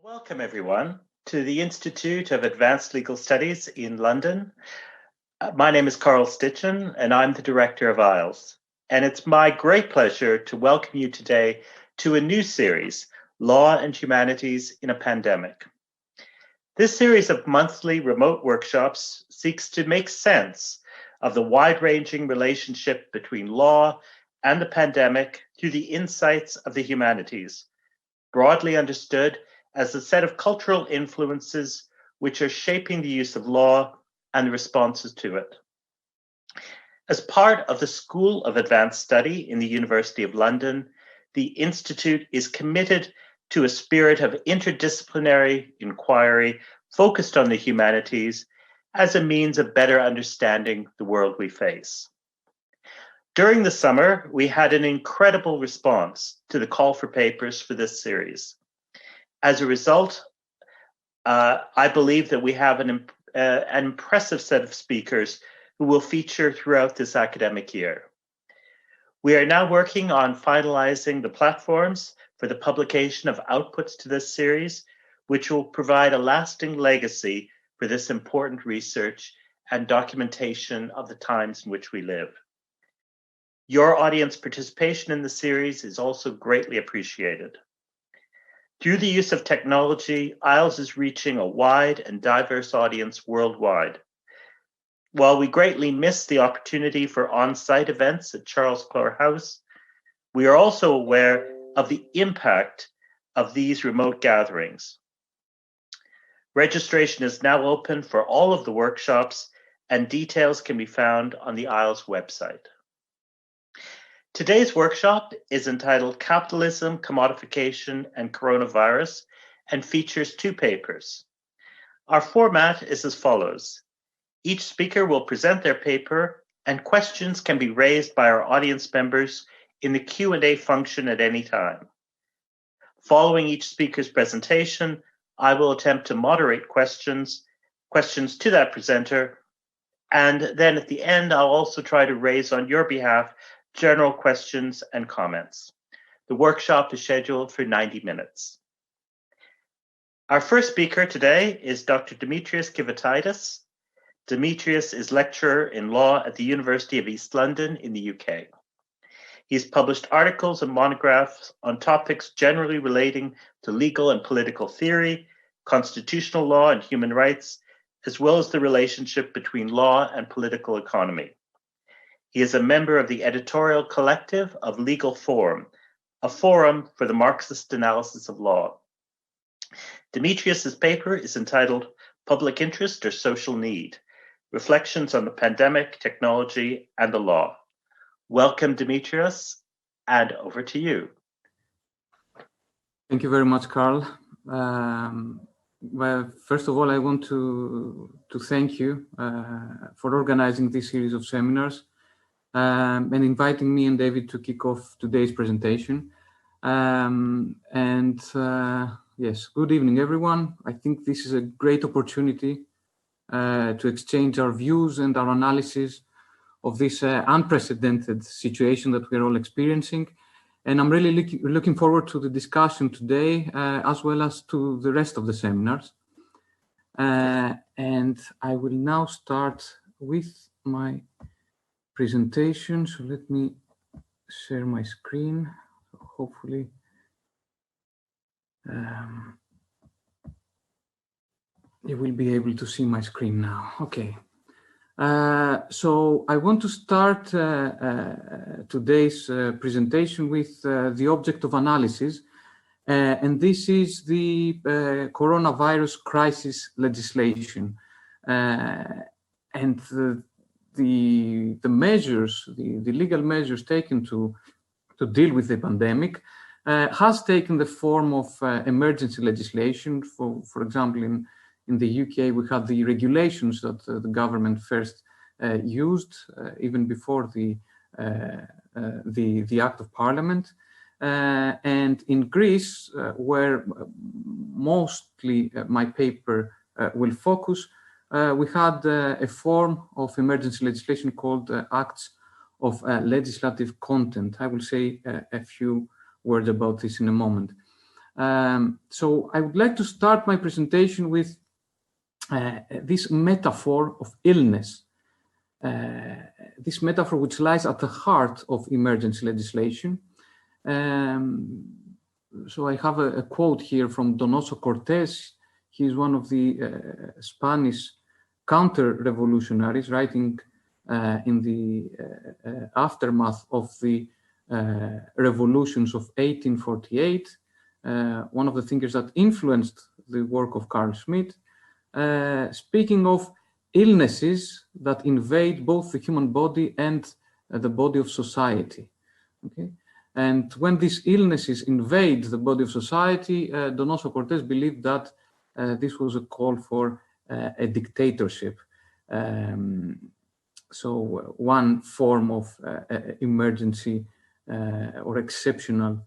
Welcome, everyone, to the Institute of Advanced Legal Studies in London. My name is Carl Stitchen, and I'm the director of IELTS. And it's my great pleasure to welcome you today to a new series, Law and Humanities in a Pandemic. This series of monthly remote workshops seeks to make sense of the wide-ranging relationship between law and the pandemic through the insights of the humanities, broadly understood as a set of cultural influences which are shaping the use of law and the responses to it. As part of the School of Advanced Study in the University of London, the Institute is committed to a spirit of interdisciplinary inquiry focused on the humanities as a means of better understanding the world we face. During the summer, we had an incredible response to the call for papers for this series. As a result, I believe that we have an impressive set of speakers who will feature throughout this academic year. We are now working on finalizing the platforms for the publication of outputs to this series, which will provide a lasting legacy for this important research and documentation of the times in which we live. Your audience participation in the series is also greatly appreciated. Through the use of technology, IELTS is reaching a wide and diverse audience worldwide. While we greatly miss the opportunity for on-site events at Charles Clore House, we are also aware of the impact of these remote gatherings. Registration is now open for all of the workshops, and details can be found on the IELTS website. Today's workshop is entitled Capitalism, Commodification, and Coronavirus and features two papers. Our format is as follows. Each speaker will present their paper and questions can be raised by our audience members in the Q&A function at any time. Following each speaker's presentation, I will attempt to moderate questions to that presenter, and then at the end, I'll also try to raise on your behalf general questions and comments. The workshop is scheduled for 90 minutes. Our first speaker today is Dr. Dimitrios Kivotidis. Dimitrios is lecturer in law at the University of East London in the UK. He's published articles and monographs on topics generally relating to legal and political theory, constitutional law and human rights, as well as the relationship between law and political economy. He is a member of the editorial collective of Legal Forum, a forum for the Marxist analysis of law. Dimitrios' paper is entitled Public Interest or Social Need, Reflections on the Pandemic, Technology, and the Law. Welcome, Dimitrios, and over to you. Thank you very much, Carl. Well, first of all, I want to thank you for organizing this series of seminars and inviting me and David to kick off today's presentation. Yes, good evening, everyone. I think this is a great opportunity to exchange our views and our analysis of this unprecedented situation that we're all experiencing. And I'm really looking forward to the discussion today, as well as to the rest of the seminars. And I will now start with my presentation. So let me share my screen. Hopefully, you will be able to see my screen now. Okay. So I want to start today's presentation with the object of analysis, and this is the coronavirus crisis legislation, and the measures, the legal measures taken to deal with the pandemic has taken the form of emergency legislation. For example, in the UK, we had the regulations that the government first used, even before the Act of Parliament. And in Greece, where mostly my paper will focus, we had a form of emergency legislation called Acts of Legislative Content. I will say a few words about this in a moment. So I would like to start my presentation with this metaphor of illness, this metaphor which lies at the heart of emergency legislation. So I have a quote here from Donoso Cortés. He is one of the Spanish counter-revolutionaries, writing in the aftermath of the revolutions of 1848, one of the thinkers that influenced the work of Carl Schmitt, speaking of illnesses that invade both the human body and the body of society. Okay? And when these illnesses invade the body of society, Donoso Cortés believed that this was a call for a dictatorship. So one form of emergency or exceptional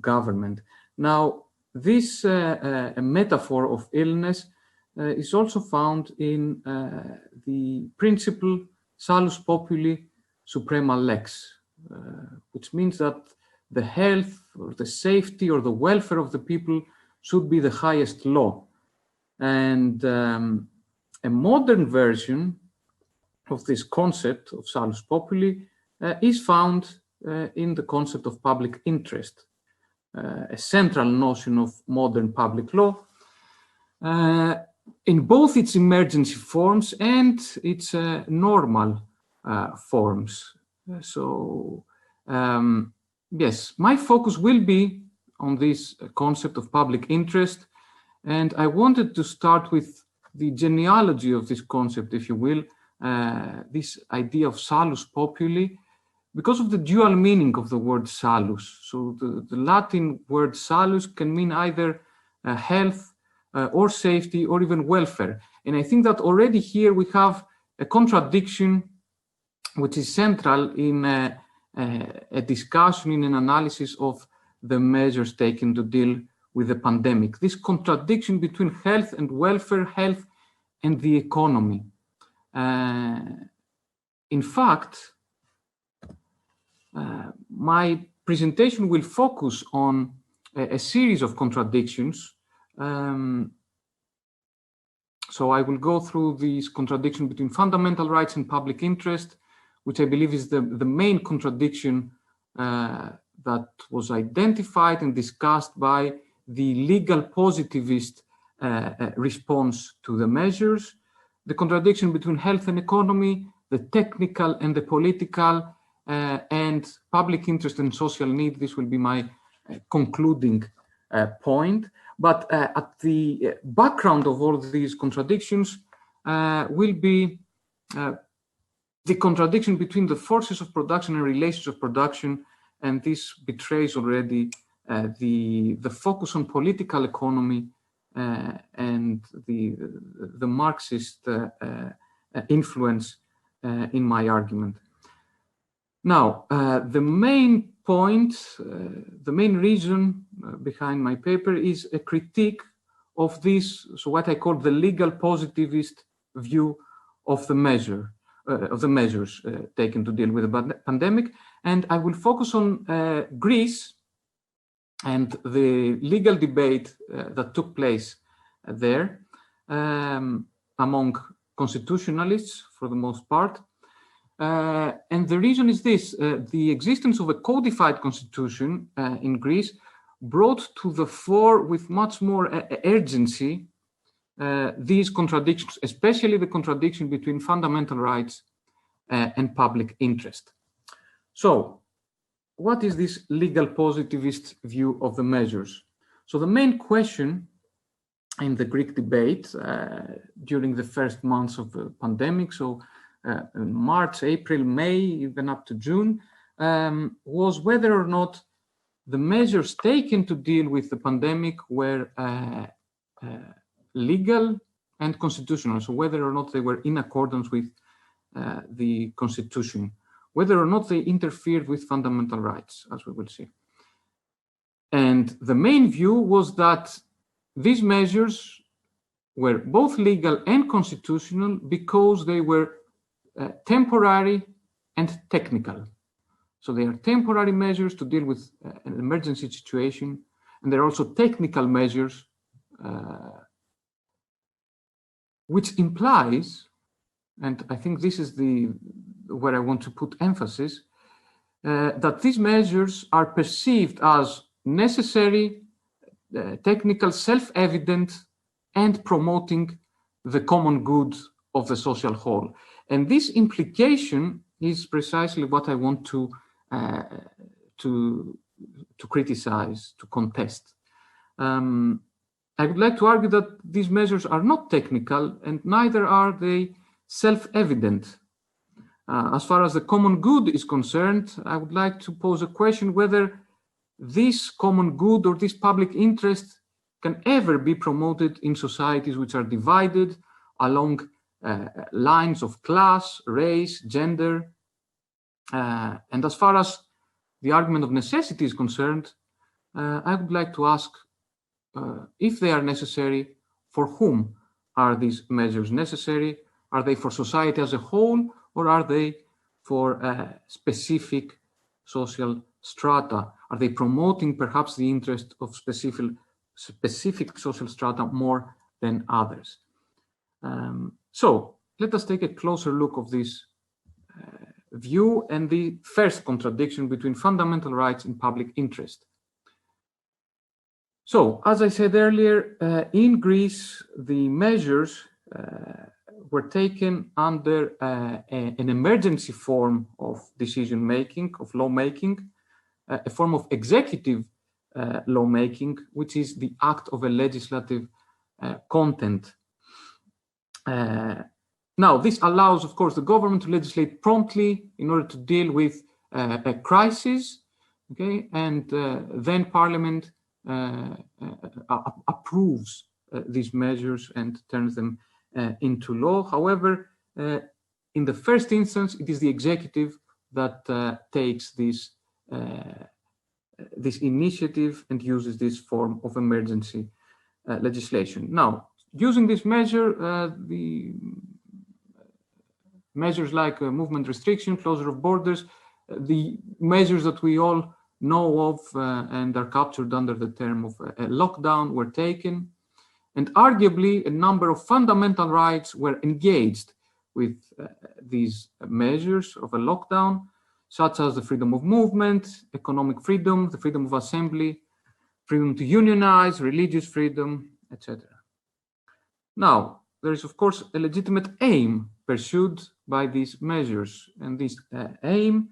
government. Now, this metaphor of illness is also found in the principle Salus Populi Suprema Lex, which means that the health or the safety or the welfare of the people should be the highest law. And a modern version of this concept of Salus Populi is found in the concept of public interest, a central notion of modern public law, in both its emergency forms and its normal forms. So, yes, my focus will be on this concept of public interest, and I wanted to start with the genealogy of this concept, if you will, this idea of salus populi, because of the dual meaning of the word salus. So the Latin word salus can mean either health or safety or even welfare. And I think that already here we have a contradiction which is central in a discussion, in an analysis of the measures taken to deal with the pandemic. This contradiction between health and welfare, health and the economy. In fact, my presentation will focus on a series of contradictions. So I will go through these contradictions between fundamental rights and public interest, which I believe is the main contradiction that was identified and discussed by the legal positivist response to the measures, the contradiction between health and economy, the technical and the political, and public interest and social need. This will be my concluding point. But at the background of all these contradictions will be the contradiction between the forces of production and relations of production, and this betrays already the focus on political economy and the Marxist influence in my argument. Now, the main point, the main reason behind my paper is a critique of this, so what I call the legal positivist view of the measures taken to deal with the pandemic. And I will focus on Greece and the legal debate that took place there among constitutionalists for the most part. And the reason is this, the existence of a codified constitution in Greece brought to the fore with much more urgency these contradictions, especially the contradiction between fundamental rights and public interest. So, what is this legal positivist view of the measures? So the main question in the Greek debate during the first months of the pandemic, so March, April, May, even up to June, was whether or not the measures taken to deal with the pandemic were legal and constitutional, so whether or not they were in accordance with the Constitution, whether or not they interfered with fundamental rights, as we will see. And the main view was that these measures were both legal and constitutional because they were temporary and technical. So they are temporary measures to deal with an emergency situation, And there are also technical measures, which implies, and I think this is where I want to put emphasis, that these measures are perceived as necessary, technical, self-evident, and promoting the common good of the social whole. And this implication is precisely what I want to criticize, to contest. I would like to argue that these measures are not technical, and neither are they self-evident. As far as the common good is concerned, I would like to pose a question whether this common good or this public interest can ever be promoted in societies which are divided along lines of class, race, gender. And as far as the argument of necessity is concerned, I would like to ask if they are necessary, for whom are these measures necessary? Are they for society as a whole, or are they for specific social strata? Are they promoting perhaps the interest of specific social strata more than others? So let us take a closer look of this view and the first contradiction between fundamental rights and public interest. So, as I said earlier, in Greece, the measures were taken under an emergency form of decision-making, of lawmaking, a form of executive lawmaking, which is the act of a legislative content. Now, this allows, of course, the government to legislate promptly in order to deal with a crisis, okay, and then Parliament approves these measures and turns them into law. However, in the first instance, it is the executive that takes this initiative and uses this form of emergency legislation. Now, using this measure, the measures like movement restriction, closure of borders, the measures that we all know of and are captured under the term of a lockdown were taken. And arguably, a number of fundamental rights were engaged with these measures of a lockdown, such as the freedom of movement, economic freedom, the freedom of assembly, freedom to unionize, religious freedom, etc. Now, there is, of course, a legitimate aim pursued by these measures, and this aim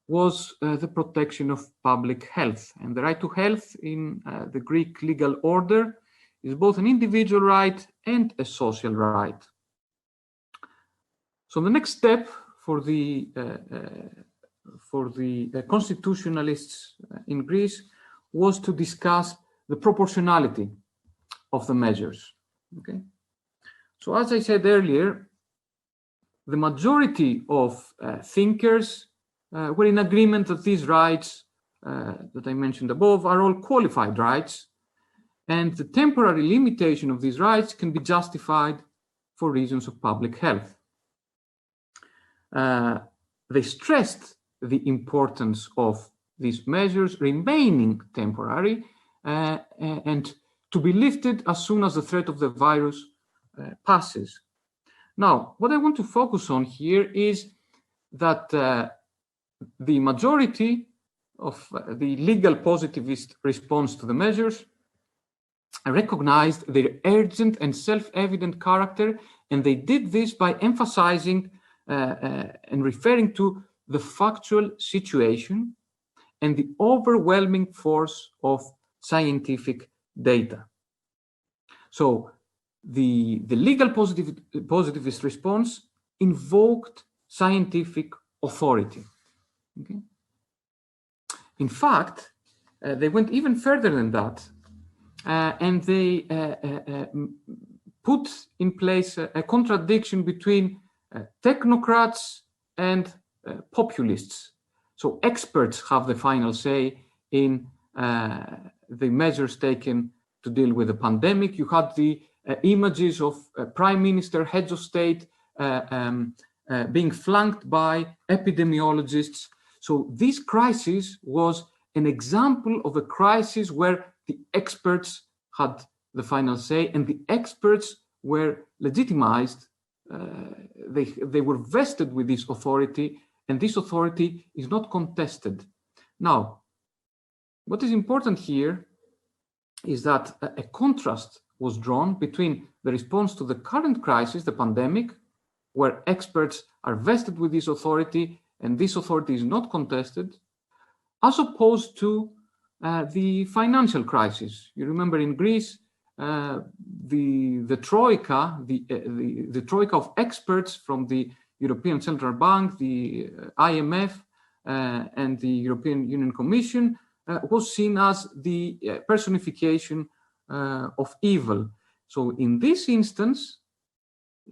was the protection of public health. And the right to health in the Greek legal order is both an individual right and a social right. So the next step for the constitutionalists in Greece was to discuss the proportionality of the measures. Okay. So as I said earlier, the majority of thinkers were in agreement that these rights that I mentioned above are all qualified rights, and the temporary limitation of these rights can be justified for reasons of public health. They stressed the importance of these measures remaining temporary and to be lifted as soon as the threat of the virus passes. Now, what I want to focus on here is that the majority of the legal positivist response to the measures recognized their urgent and self-evident character, and they did this by emphasizing and referring to the factual situation and the overwhelming force of scientific data. So the legal positivist response invoked scientific authority. Okay? In fact, they went even further than that, and they put in place a contradiction between technocrats and populists. So experts have the final say in the measures taken to deal with the pandemic. You had the images of prime minister, heads of state being flanked by epidemiologists. So this crisis was an example of a crisis where the experts had the final say, and the experts were legitimized. They were vested with this authority, and this authority is not contested. Now, what is important here is that a contrast was drawn between the response to the current crisis, the pandemic, where experts are vested with this authority and this authority is not contested, as opposed to the financial crisis. You remember in Greece, the troika, the troika of experts from the European Central Bank, the IMF, and the European Union Commission was seen as the personification of evil. So in this instance,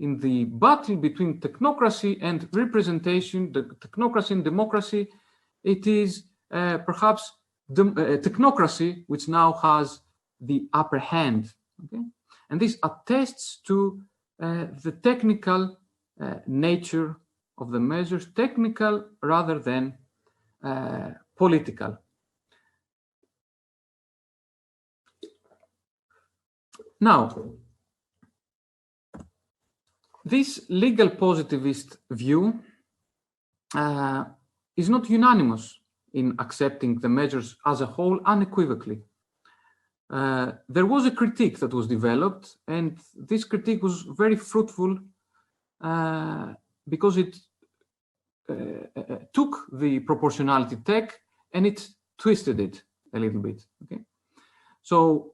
in the battle between technocracy and representation, the technocracy and democracy, it is perhaps the technocracy which now has the upper hand. Okay? And this attests to the technical nature of the measures, technical rather than political. Now, this legal positivist view is not unanimous in accepting the measures as a whole unequivocally. There was a critique that was developed, and this critique was very fruitful because it took the proportionality tech and it twisted it a little bit. Okay, so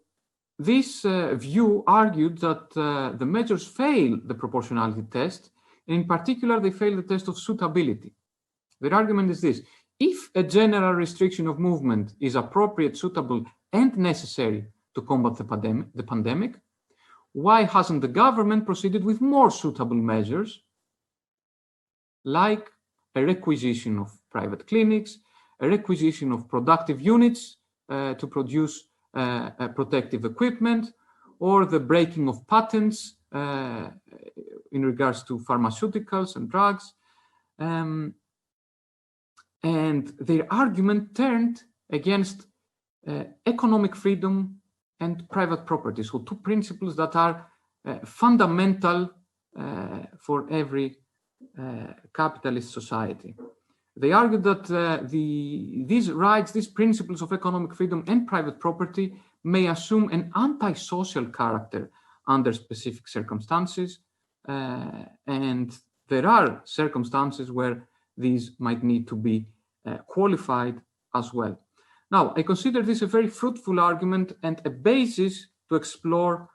this view argued that the measures fail the proportionality test, and in particular, they fail the test of suitability. Their argument is this: if a general restriction of movement is appropriate, suitable, and necessary to combat the pandemic, why hasn't the government proceeded with more suitable measures, like a requisition of private clinics, a requisition of productive units to produce protective equipment, or the breaking of patents in regards to pharmaceuticals and drugs. And their argument turned against economic freedom and private property, so two principles that are fundamental for every capitalist society. They argued that these rights, these principles of economic freedom and private property may assume an antisocial character under specific circumstances, and there are circumstances where these might need to be qualified as well. Now, I consider this a very fruitful argument and a basis to explore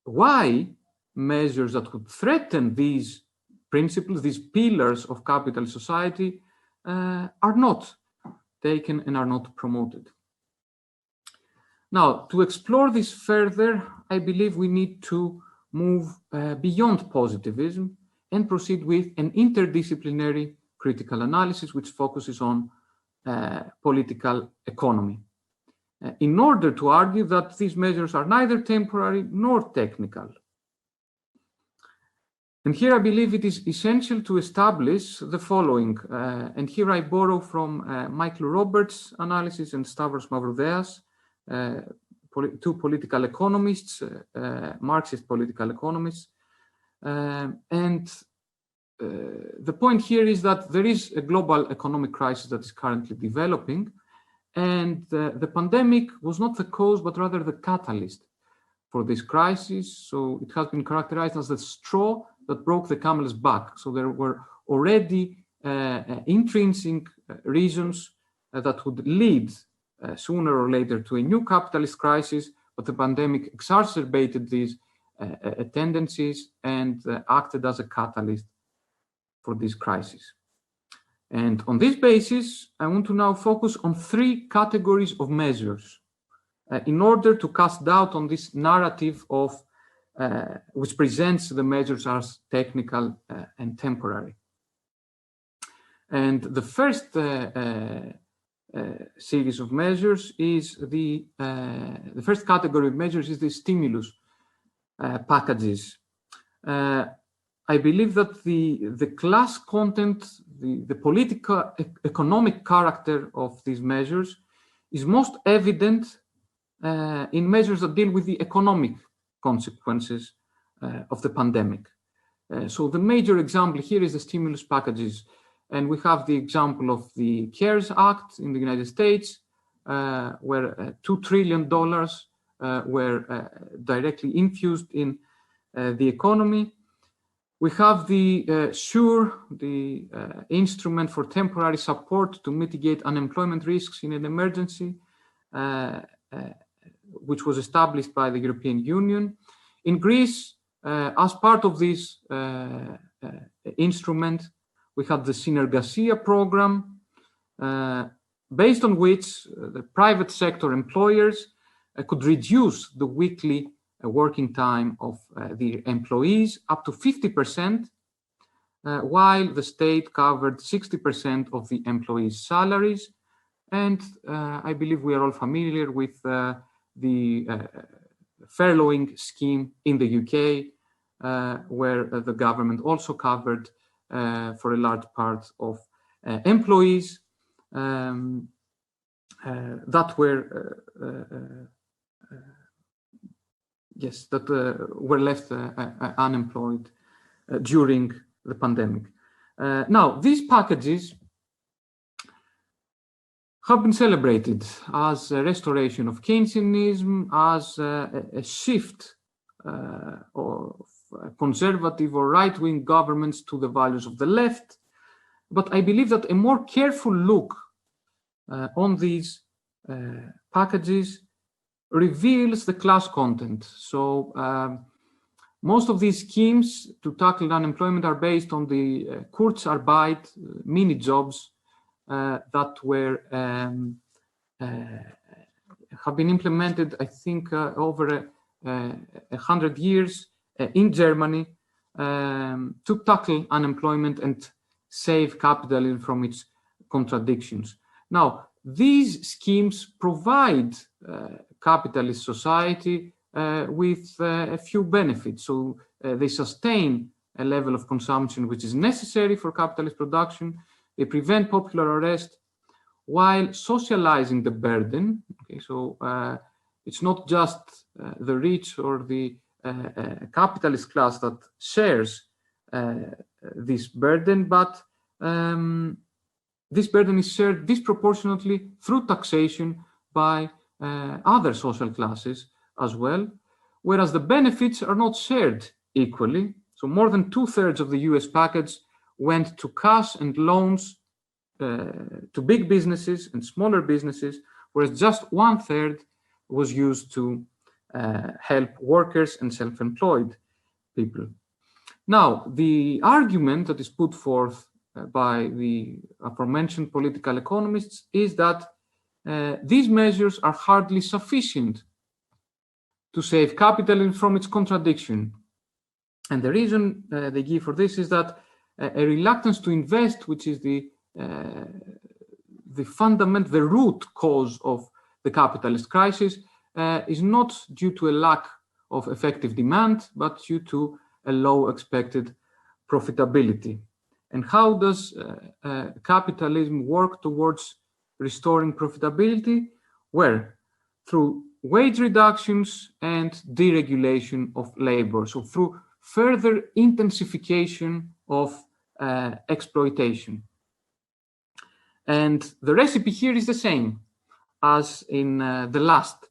why measures that would threaten these principles, these pillars of capitalist society, are not taken and are not promoted. Now, to explore this further, I believe we need to move beyond positivism and proceed with an interdisciplinary critical analysis which focuses on political economy, in order to argue that these measures are neither temporary nor technical. And here I believe it is essential to establish the following, and here I borrow from Michael Roberts' analysis and Stavros Mavrodeas, two political economists, Marxist political economists. And the point here is that there is a global economic crisis that is currently developing, and the pandemic was not the cause, but rather the catalyst for this crisis. So it has been characterized as the straw that broke the camel's back. So there were already intrinsic reasons that would lead sooner or later to a new capitalist crisis, but the pandemic exacerbated these tendencies and acted as a catalyst for this crisis. And on this basis, I want to now focus on three categories of measures in order to cast doubt on this narrative of which presents the measures as technical and temporary. And the first series of measures is the first category of measures is the stimulus packages. I believe that the class content, the political economic character of these measures is most evident in measures that deal with the economic consequences of the pandemic. So the major example here is the stimulus packages. And we have the example of the CARES Act in the United States, where $2 trillion were directly infused in the economy. We have the SURE, the instrument for temporary support to mitigate unemployment risks in an emergency, which was established by the European Union. In Greece, as part of this instrument, we had the Synergasia program, based on which the private sector employers could reduce the weekly working time of the employees up to 50%, while the state covered 60% of the employees' salaries. And I believe we are all familiar with the furloughing scheme in the UK, where the government also covered for a large part of employees that were were left unemployed during the pandemic. Now, these packages have been celebrated as a restoration of Keynesianism, as a shift of conservative or right-wing governments to the values of the left. But I believe that a more careful look on these packages reveals the class content. So most of these schemes to tackle unemployment are based on the Kurzarbeit, mini jobs that were have been implemented, I think, over 100 years in Germany to tackle unemployment and save capitalism from its contradictions. Now, these schemes provide capitalist society with a few benefits. So they sustain a level of consumption which is necessary for capitalist production. They prevent popular unrest while socializing the burden. Okay, so it's not just the rich or the capitalist class that shares this burden, but this burden is shared disproportionately through taxation by other social classes as well, whereas the benefits are not shared equally. So more than 2/3 of the US package went to cash and loans to big businesses and smaller businesses, whereas just 1/3 was used to help workers and self-employed people. Now, the argument that is put forth by the aforementioned political economists is that these measures are hardly sufficient to save capitalism from its contradiction. And the reason they give for this is that a reluctance to invest, which is the root cause of the capitalist crisis, is not due to a lack of effective demand, but due to a low expected profitability. And how does capitalism work towards restoring profitability? Well, through wage reductions and deregulation of labor. So through further intensification of exploitation. And the recipe here is the same as in the last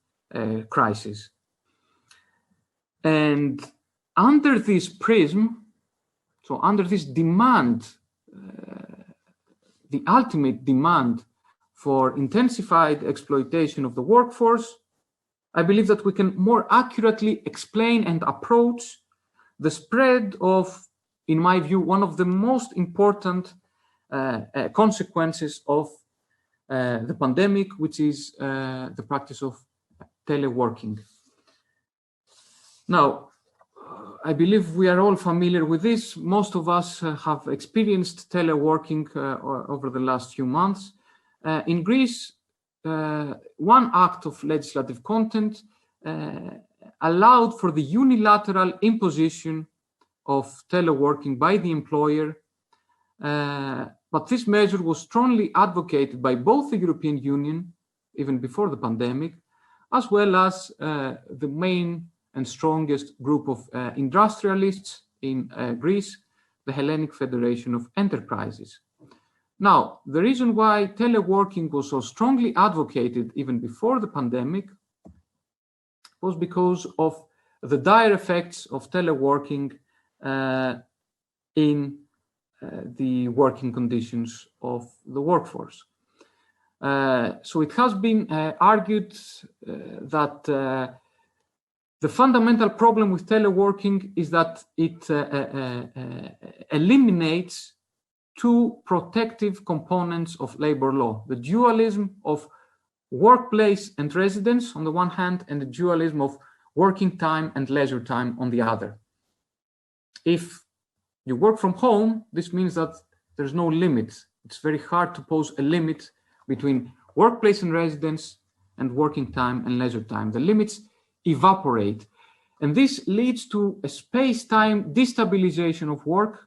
crisis. And under this prism, so under this demand, the ultimate demand for intensified exploitation of the workforce, I believe that we can more accurately explain and approach the spread of, in my view, one of the most important consequences of the pandemic, which is the practice of teleworking. Now, I believe we are all familiar with this. Most of us have experienced teleworking over the last few months. In Greece, one act of legislative content allowed for the unilateral imposition of teleworking by the employer, but this measure was strongly advocated by both the European Union, even before the pandemic, as well as the main and strongest group of industrialists in Greece, the Hellenic Federation of Enterprises. Now, the reason why teleworking was so strongly advocated even before the pandemic was because of the dire effects of teleworking in the working conditions of the workforce. So it has been argued that the fundamental problem with teleworking is that it eliminates two protective components of labor law: the dualism of workplace and residence on the one hand, and the dualism of working time and leisure time on the other. If you work from home, this means that there's no limit. It's very hard to pose a limit between workplace and residence and working time and leisure time. The limits evaporate. And this leads to a space-time destabilization of work.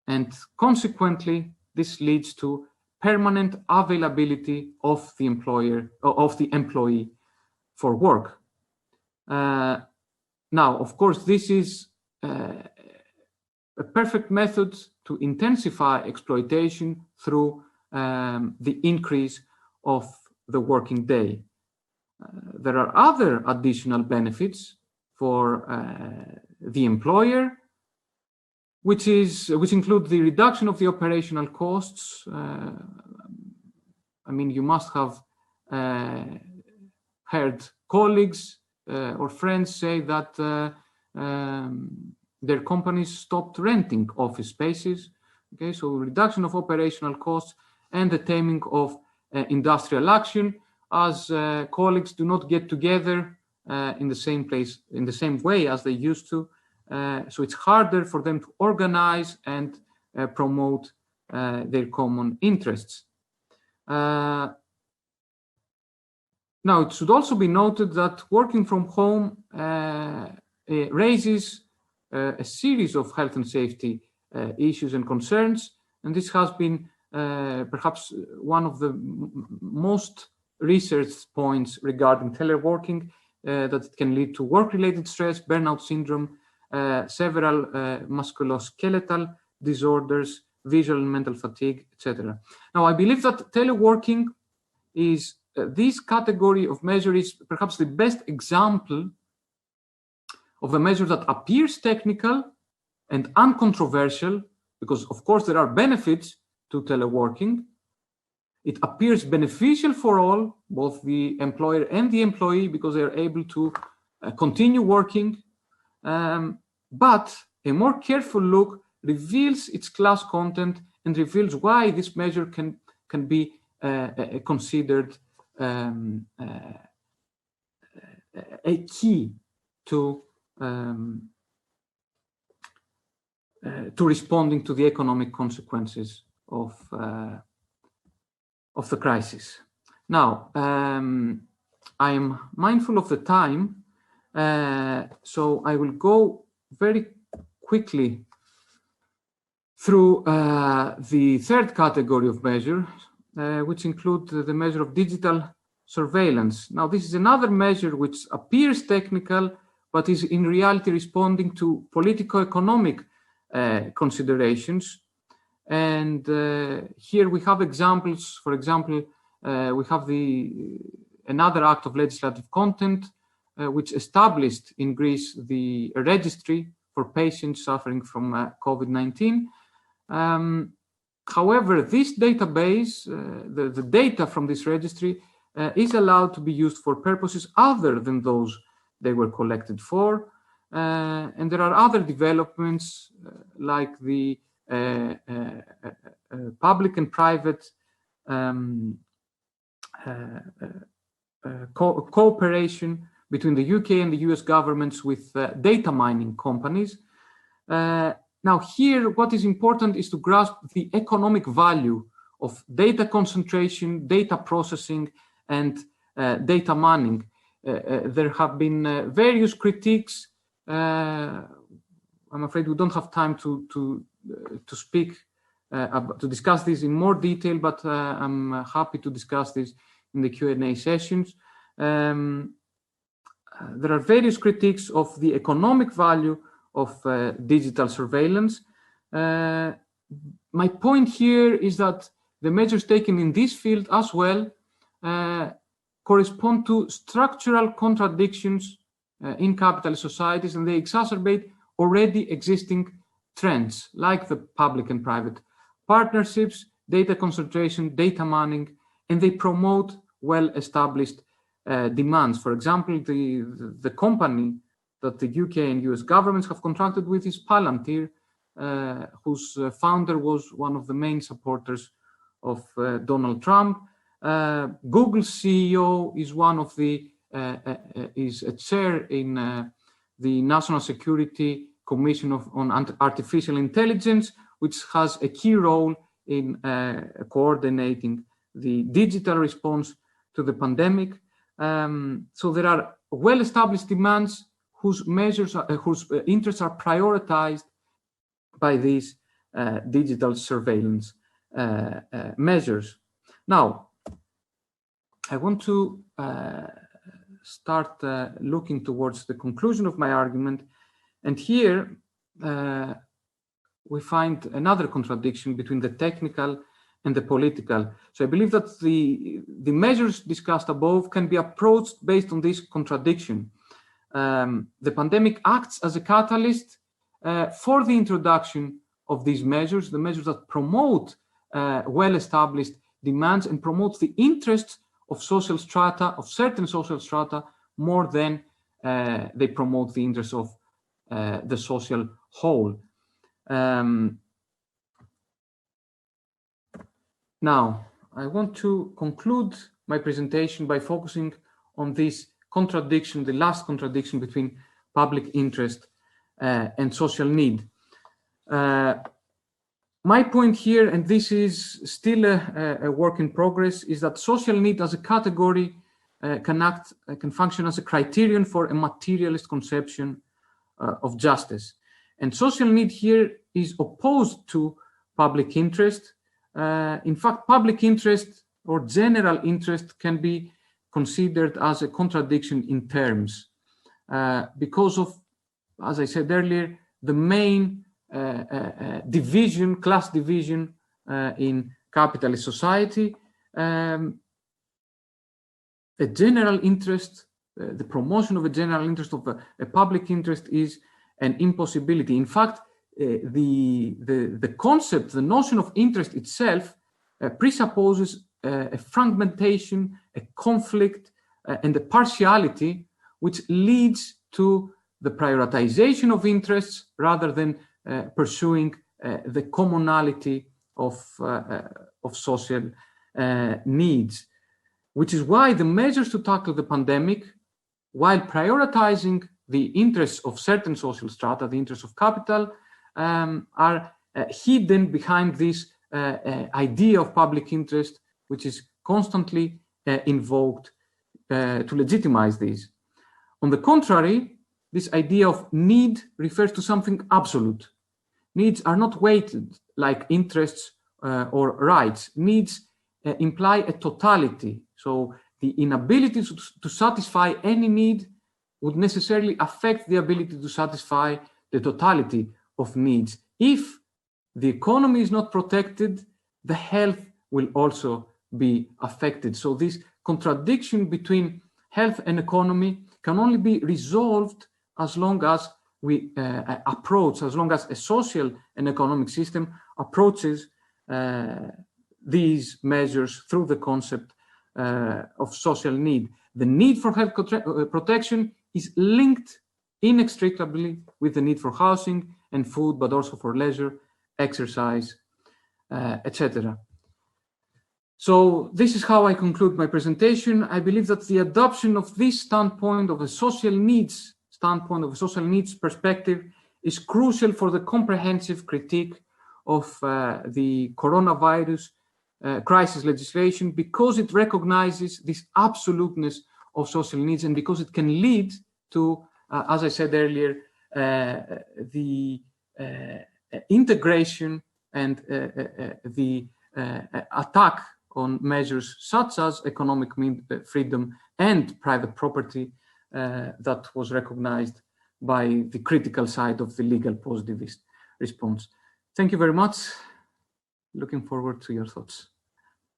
And consequently, this leads to permanent availability of the employee for work. Now, of course, this is a perfect method to intensify exploitation through the increase of the working day. There are other additional benefits for the employer, which include the reduction of the operational costs. I mean, you must have heard colleagues or friends say that their companies stopped renting office spaces. Okay, so reduction of operational costs and the taming of industrial action, as colleagues do not get together in the same place, in the same way as they used to. So it's harder for them to organize and promote their common interests. Now, it should also be noted that working from home raises a series of health and safety issues and concerns, and this has been perhaps one of the most researched points regarding teleworking, that it can lead to work-related stress, burnout syndrome, several musculoskeletal disorders, visual and mental fatigue, etc. Now, I believe that teleworking is this category of measure is perhaps the best example of a measure that appears technical and uncontroversial, because of course there are benefits to teleworking. It appears beneficial for all, both the employer and the employee, because they are able to continue working. But a more careful look reveals its class content and reveals why this measure can be considered a key to responding to the economic consequences of the crisis. Now, I am mindful of the time, so I will go very quickly through the third category of measure, which include the measure of digital surveillance. Now, this is another measure which appears technical, but is in reality responding to politico-economic considerations. And here we have examples. For example, we have another act of legislative content which established in Greece the registry for patients suffering from COVID-19. However, this database, the data from this registry, is allowed to be used for purposes other than those they were collected for. And there are other developments like the public and private cooperation between the UK and the US governments with data mining companies. Now here, what is important is to grasp the economic value of data concentration, data processing, and data mining. There have been various critiques. I'm afraid we don't have time to speak, to discuss this in more detail, but I'm happy to discuss this in the Q&A sessions. There are various critiques of the economic value of digital surveillance. My point here is that the measures taken in this field as well correspond to structural contradictions in capitalist societies, and they exacerbate already existing trends like the public and private partnerships, data concentration, data mining, and they promote well-established demands. For example, the company that the UK and US governments have contracted with is Palantir, whose founder was one of the main supporters of Donald Trump. Google's CEO is one of the is a chair in the National Security Commission on Artificial Intelligence, which has a key role in coordinating the digital response to the pandemic. So there are well-established demands whose measures, whose interests are prioritized by these digital surveillance measures. Now, I want to start looking towards the conclusion of my argument, and here we find another contradiction between the technical and the political. So I believe that the measures discussed above can be approached based on this contradiction. The pandemic acts as a catalyst for the introduction of these measures, the measures that promote well-established demands and promote the interests of social strata, of certain social strata, more than they promote the interests of the social whole. Now, I want to conclude my presentation by focusing on this contradiction, the last contradiction between public interest and social need. My point here, and this is still a work in progress, is that social need as a category can function as a criterion for a materialist conception of justice. And social need here is opposed to public interest. In fact, public interest or general interest can be considered as a contradiction in terms because of, as I said earlier, the main division, class division in capitalist society. A general interest, the promotion of a general interest, of a public interest, is an impossibility. In fact, the concept, the notion of interest itself presupposes a fragmentation, a conflict, and a partiality, which leads to the prioritization of interests rather than pursuing the commonality of social needs, which is why the measures to tackle the pandemic, while prioritizing the interests of certain social strata, the interests of capital, are hidden behind this idea of public interest, which is constantly invoked to legitimize these. On the contrary, this idea of need refers to something absolute. Needs are not weighted like interests or rights. Needs imply a totality. So the inability to satisfy any need would necessarily affect the ability to satisfy the totality of needs. If the economy is not protected, the health will also be affected. So this contradiction between health and economy can only be resolved as long as we as long as a social and economic system approaches these measures through the concept of social need. The need for health protection is linked inextricably with the need for housing and food, but also for leisure, exercise, etc. So this is how I conclude my presentation. I believe that the adoption of this standpoint of a social needs perspective is crucial for the comprehensive critique of the coronavirus crisis legislation, because it recognizes this absoluteness of social needs and because it can lead to, as I said earlier, the integration and the attack on measures such as economic freedom and private property that was recognized by the critical side of the legal positivist response. Thank you very much. Looking forward to your thoughts.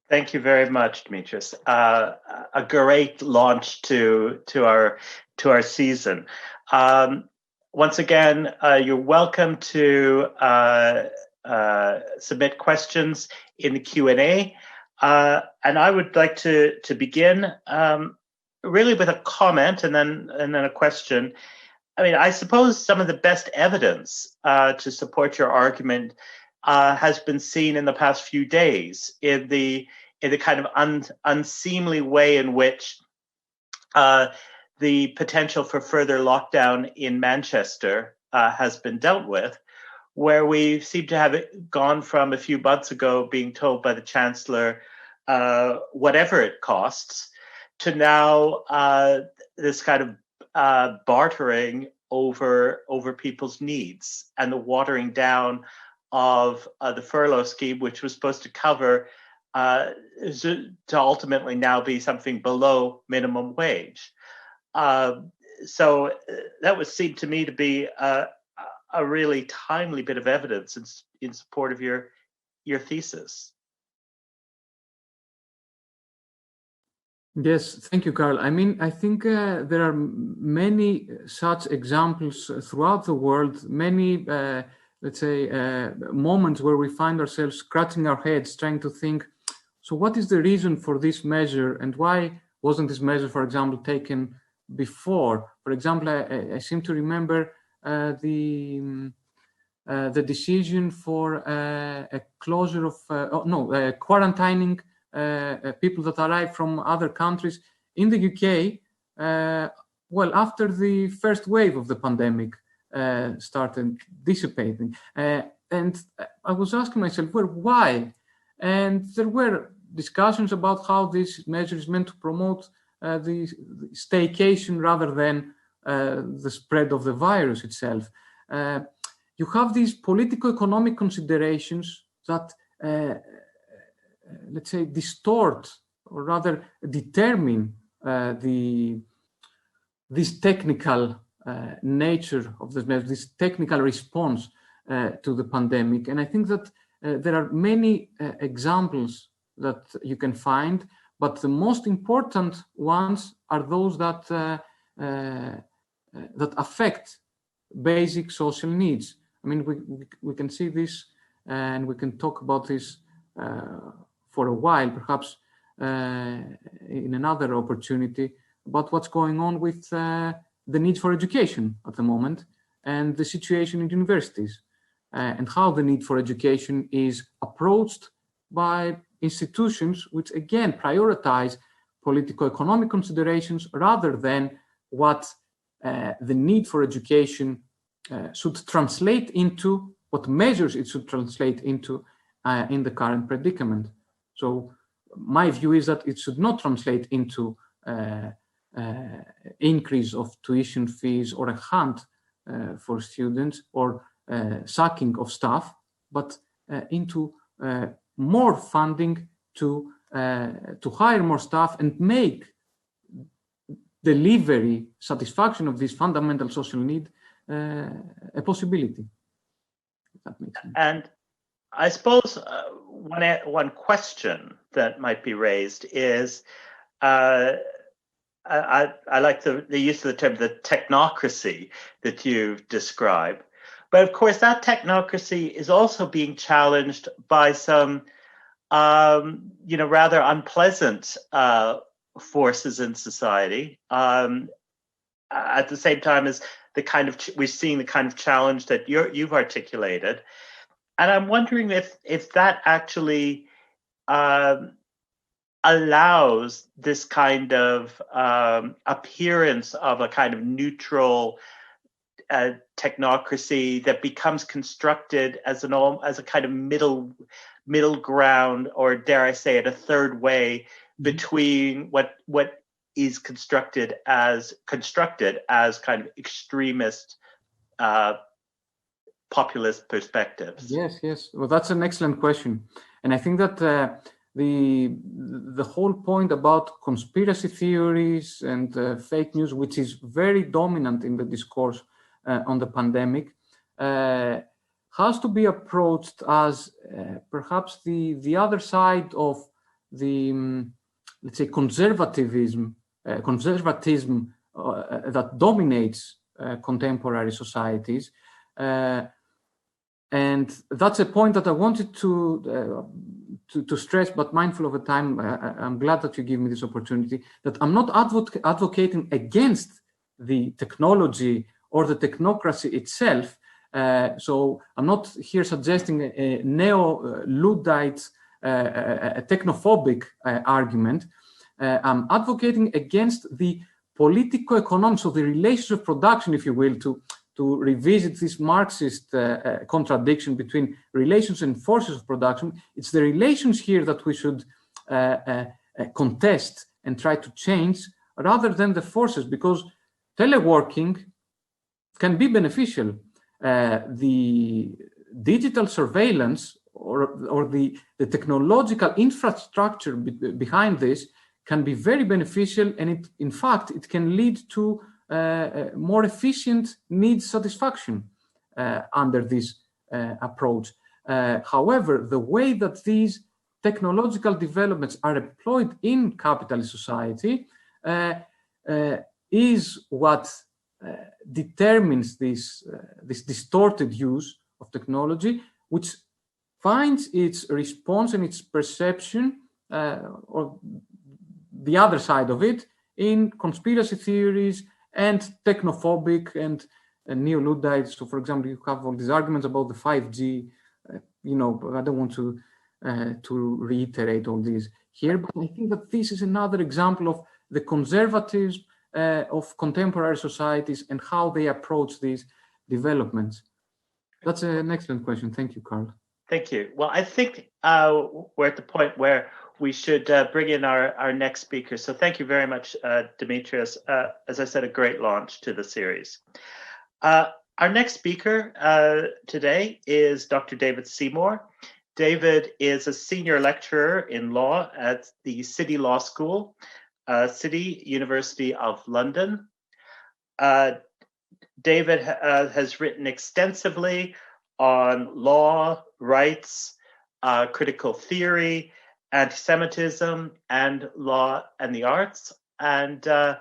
Thank you very much, Dimitrios. A great launch to our season. Once again, you're welcome to submit questions in the Q&A. And I would like to begin really with a comment and then a question. I mean, I suppose some of the best evidence to support your argument has been seen in the past few days in the kind of unseemly way in which the potential for further lockdown in Manchester has been dealt with, where we seem to have gone from a few months ago being told by the Chancellor, whatever it costs, to now this kind of bartering over people's needs and the watering down of the furlough scheme, which was supposed to cover to ultimately now be something below minimum wage. So that would seem to me to be a really timely bit of evidence in support of your thesis. Yes, thank you, Carl. I mean, I think there are many such examples throughout the world, many, let's say, moments where we find ourselves scratching our heads, trying to think, so what is the reason for this measure and why wasn't this measure, for example, taken before? For example, I seem to remember the decision for a closure of, quarantining people that arrive from other countries in the UK, well, after the first wave of the pandemic started dissipating. And I was asking myself, well, why? And there were discussions about how this measure is meant to promote the staycation rather than the spread of the virus itself. You have these politico-economic considerations that let's say, distort or rather determine this technical nature of this technical response to the pandemic. And I think that there are many examples that you can find, but the most important ones are those that that affect basic social needs. I mean, we can see this and we can talk about this for a while, perhaps in another opportunity, about what's going on with the need for education at the moment and the situation in universities and how the need for education is approached by institutions which, again, prioritize politico-economic considerations rather than what the need for education should translate into, what measures it should translate into in the current predicament. So my view is that it should not translate into increase of tuition fees or a hunt for students or sacking of staff, but into more funding to hire more staff and make delivery, satisfaction of this fundamental social need a possibility. If that makes sense. And I suppose one question that might be raised is, I like the use of the term, the technocracy that you've described. But of course, that technocracy is also being challenged by some, rather unpleasant forces in society. At the same time as we're seeing the kind of challenge that you've articulated. And I'm wondering if that actually allows this kind of appearance of a kind of neutral technocracy that becomes constructed as a kind of middle ground, or dare I say it, a third way between what is constructed as kind of extremist populist perspectives. Yes. Well, that's an excellent question. And I think that the whole point about conspiracy theories and fake news, which is very dominant in the discourse on the pandemic, has to be approached as perhaps the other side of the, let's say, conservatism that dominates contemporary societies. And that's a point that I wanted to stress, but mindful of the time, I'm glad that you give me this opportunity, that I'm not advocating against the technology or the technocracy itself. So I'm not here suggesting a neo-Luddite, a technophobic argument. I'm advocating against the politico-economic, so the relations of production, if you will, to revisit this Marxist contradiction between relations and forces of production. It's the relations here that we should contest and try to change rather than the forces, because teleworking can be beneficial. The digital surveillance or the technological infrastructure behind this can be very beneficial, and in fact, it can lead to more efficient needs satisfaction under this approach. However, the way that these technological developments are employed in capitalist society is what determines this distorted use of technology, which finds its response and its perception, or the other side of it, in conspiracy theories and technophobic and neo-Luddites. So, for example, you have all these arguments about the 5G. I don't want to reiterate all these here, but I think that this is another example of the conservatives of contemporary societies and how they approach these developments. That's an excellent question. Thank you, Carl. Thank you. Well, I think we're at the point where we should bring in our next speaker. So thank you very much, Dimitrios. As I said, a great launch to the series. Our next speaker today is Dr. David Seymour. David is a senior lecturer in law at the City Law School, City University of London. David has written extensively on law, rights, critical theory, anti-Semitism, and law and the arts. And we're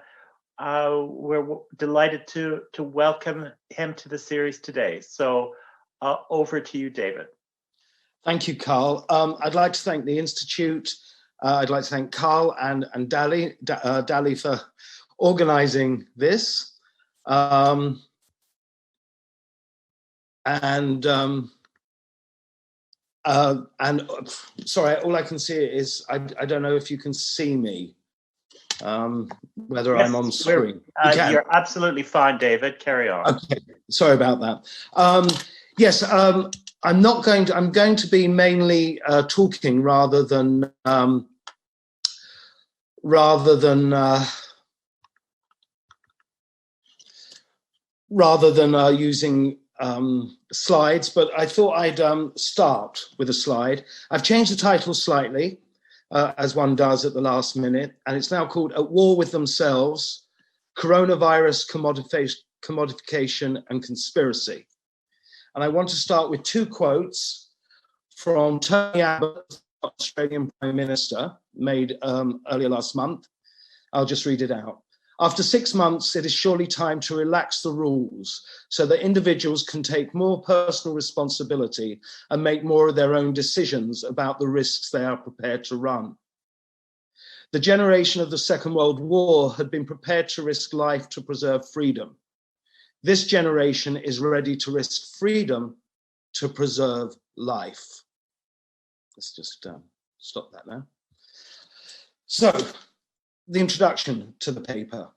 delighted to welcome him to the series today. So over to you, David. Thank you, Carl. I'd like to thank the Institute. I'd like to thank Carl and Dali for organizing this. Sorry, all I can see is, I don't know if you can see me, whether yes, I'm on screen. You're absolutely fine, David. Carry on. Okay, sorry about that. Yes, I'm going to be mainly talking rather than using slides, but I thought I'd start with a slide. I've changed the title slightly, as one does at the last minute, and it's now called At War with Themselves, Coronavirus, Commodification and Conspiracy. And I want to start with two quotes from Tony Abbott, Australian Prime Minister, made earlier last month. I'll just read it out. After 6 months, it is surely time to relax the rules so that individuals can take more personal responsibility and make more of their own decisions about the risks they are prepared to run. The generation of the Second World War had been prepared to risk life to preserve freedom. This generation is ready to risk freedom to preserve life. Let's just stop that now. So, the introduction to the paper.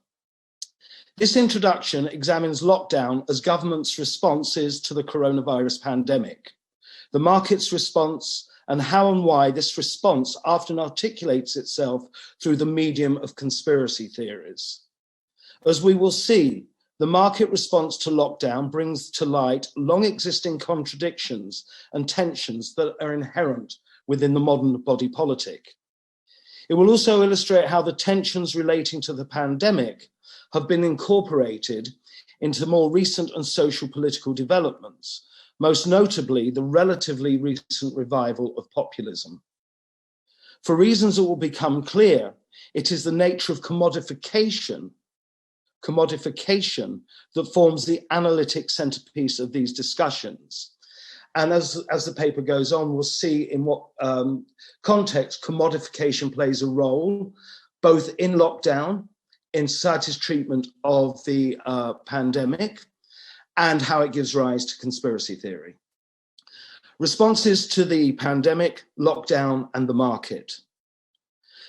This introduction examines lockdown as government's responses to the coronavirus pandemic, the market's response, and how and why this response often articulates itself through the medium of conspiracy theories. As we will see, the market response to lockdown brings to light long existing contradictions and tensions that are inherent within the modern body politic. It will also illustrate how the tensions relating to the pandemic have been incorporated into more recent and social political developments, most notably the relatively recent revival of populism. For reasons that will become clear, it is the nature of commodification that forms the analytic centerpiece of these discussions. And as the paper goes on, we'll see in what context commodification plays a role, both in lockdown, in society's treatment of the pandemic, and how it gives rise to conspiracy theory. Responses to the pandemic, lockdown, and the market.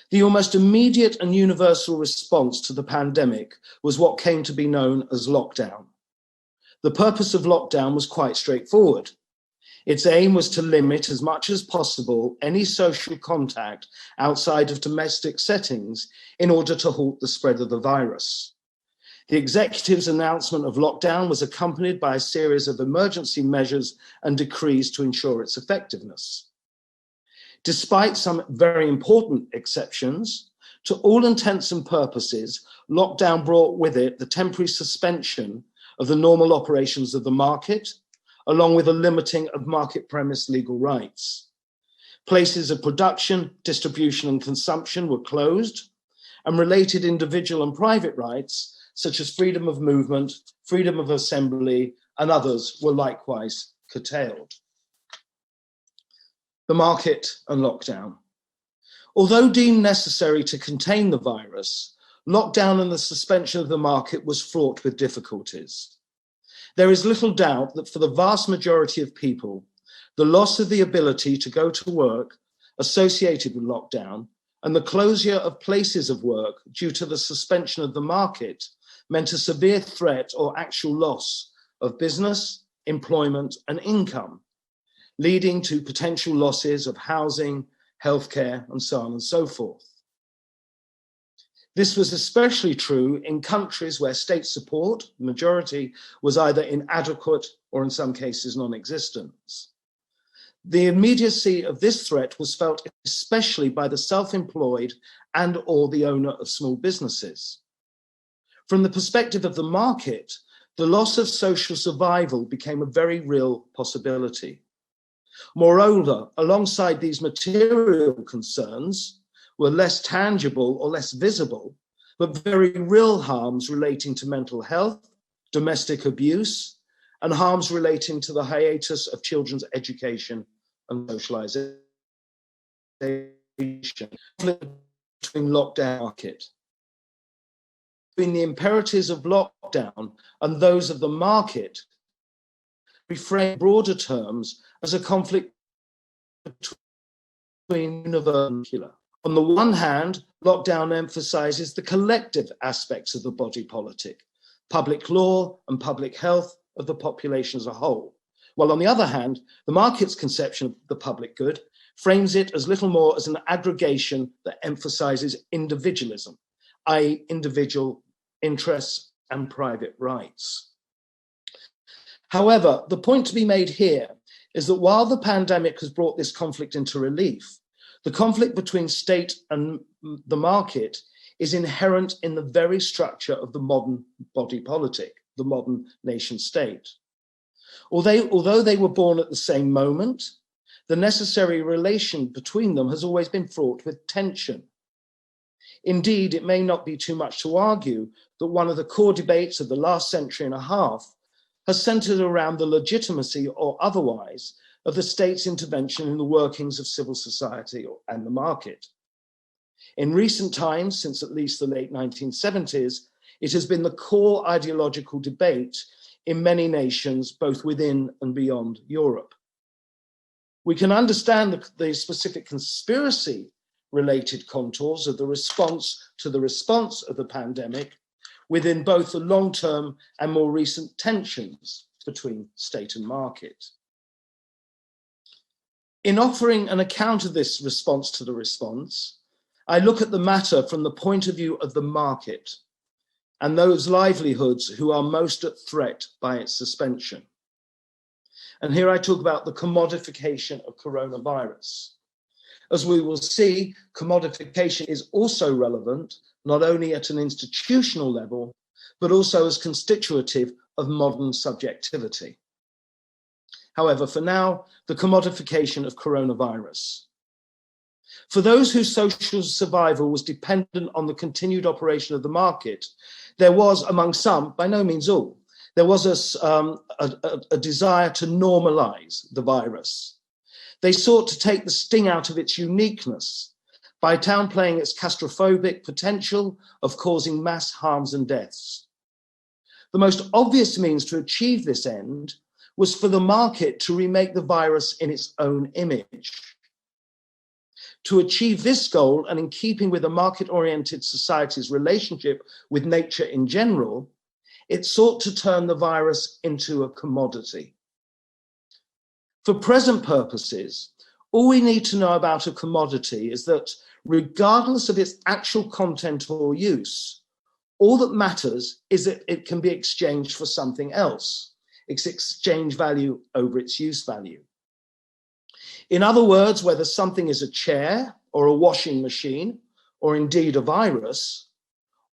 The almost immediate and universal response to the pandemic was what came to be known as lockdown. The purpose of lockdown was quite straightforward. Its aim was to limit as much as possible any social contact outside of domestic settings in order to halt the spread of the virus. The executive's announcement of lockdown was accompanied by a series of emergency measures and decrees to ensure its effectiveness. Despite some very important exceptions, to all intents and purposes, lockdown brought with it the temporary suspension of the normal operations of the market, along with a limiting of market premise legal rights. Places of production, distribution, and consumption were closed, and related individual and private rights, such as freedom of movement, freedom of assembly, and others were likewise curtailed. The market and lockdown. Although deemed necessary to contain the virus, lockdown and the suspension of the market was fraught with difficulties. There is little doubt that for the vast majority of people, the loss of the ability to go to work associated with lockdown and the closure of places of work due to the suspension of the market meant a severe threat or actual loss of business, employment, and income, leading to potential losses of housing, healthcare, and so on and so forth. This was especially true in countries where state support, the majority, was either inadequate or in some cases non-existent. The immediacy of this threat was felt especially by the self-employed and or the owner of small businesses. From the perspective of the market, the loss of social survival became a very real possibility. Moreover, alongside these material concerns were less tangible or less visible, but very real harms relating to mental health, domestic abuse, and harms relating to the hiatus of children's education and socialization. Between lockdown and market. Between the imperatives of lockdown and those of the market, we frame broader terms as a conflict between universal and particular. On the one hand, lockdown emphasizes the collective aspects of the body politic, public law and public health of the population as a whole. While on the other hand, the market's conception of the public good frames it as little more as an aggregation that emphasizes individualism, i.e. individual interests and private rights. However, the point to be made here is that while the pandemic has brought this conflict into relief, the conflict between state and the market is inherent in the very structure of the modern body politic, the modern nation state. Although they were born at the same moment, the necessary relation between them has always been fraught with tension. Indeed, it may not be too much to argue that one of the core debates of the last century and a half has centered around the legitimacy or otherwise of the state's intervention in the workings of civil society and the market. In recent times, since at least the late 1970s, it has been the core ideological debate in many nations, both within and beyond Europe. We can understand the specific conspiracy-related contours of the response to the response of the pandemic within both the long-term and more recent tensions between state and market. In offering an account of this response to the response, I look at the matter from the point of view of the market and those livelihoods who are most at threat by its suspension. And here I talk about the commodification of coronavirus. As we will see, commodification is also relevant, not only at an institutional level, but also as constitutive of modern subjectivity. However, for now, the commodification of coronavirus. For those whose social survival was dependent on the continued operation of the market, there was, among some, by no means all, there was a desire to normalize the virus. They sought to take the sting out of its uniqueness by downplaying its claustrophobic potential of causing mass harms and deaths. The most obvious means to achieve this end was for the market to remake the virus in its own image. To achieve this goal, and in keeping with a market-oriented society's relationship with nature in general, it sought to turn the virus into a commodity. For present purposes, all we need to know about a commodity is that regardless of its actual content or use, all that matters is that it can be exchanged for something else, its exchange value over its use value. In other words, whether something is a chair or a washing machine, or indeed a virus,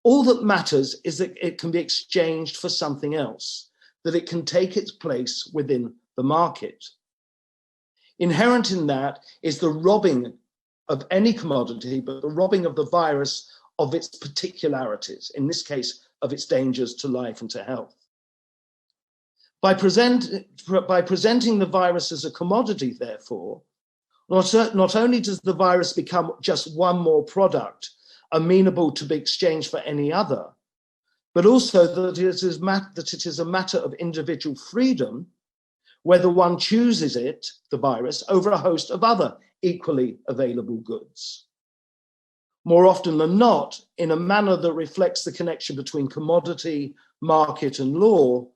all that matters is that it can be exchanged for something else, that it can take its place within the market. Inherent in that is the robbing of any commodity, but the robbing of the virus of its particularities, in this case, of its dangers to life and to health. By presenting the virus as a commodity, therefore, not only does the virus become just one more product amenable to be exchanged for any other, but also that it is a matter of individual freedom whether one chooses it, the virus, over a host of other equally available goods. More often than not, in a manner that reflects the connection between commodity, market, and law,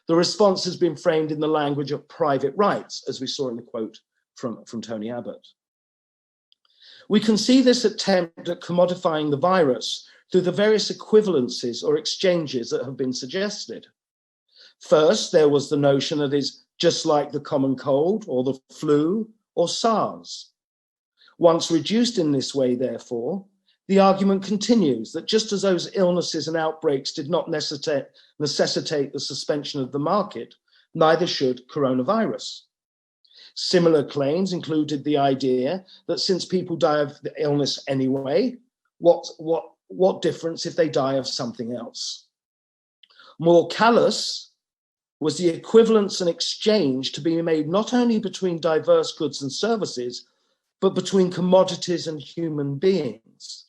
the response has been framed in the language of private rights, as we saw in the quote from Tony Abbott. We can see this attempt at commodifying the virus through the various equivalencies or exchanges that have been suggested. First, there was the notion that is just like the common cold or the flu or SARS. Once reduced in this way, therefore, the argument continues that just as those illnesses and outbreaks did not necessitate the suspension of the market, neither should coronavirus. Similar claims included the idea that since people die of the illness anyway, what difference if they die of something else? More callous was the equivalence and exchange to be made not only between diverse goods and services, but between commodities and human beings.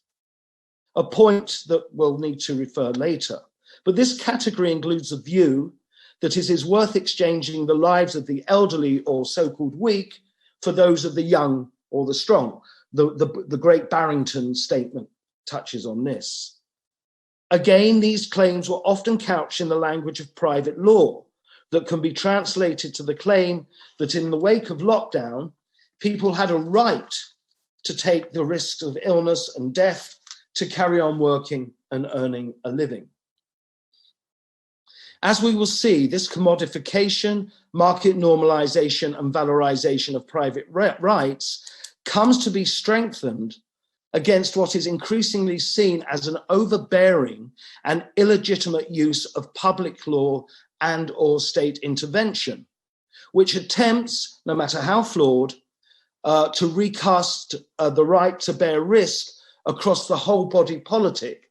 A point that we'll need to refer later. But this category includes a view that it is worth exchanging the lives of the elderly or so-called weak for those of the young or the strong. The great Barrington statement touches on this. Again, these claims were often couched in the language of private law that can be translated to the claim that in the wake of lockdown, people had a right to take the risks of illness and death to carry on working and earning a living. As we will see, this commodification, market normalization, and valorization of private rights comes to be strengthened against what is increasingly seen as an overbearing and illegitimate use of public law and or state intervention, which attempts, no matter how flawed, to recast the right to bear risk across the whole body politic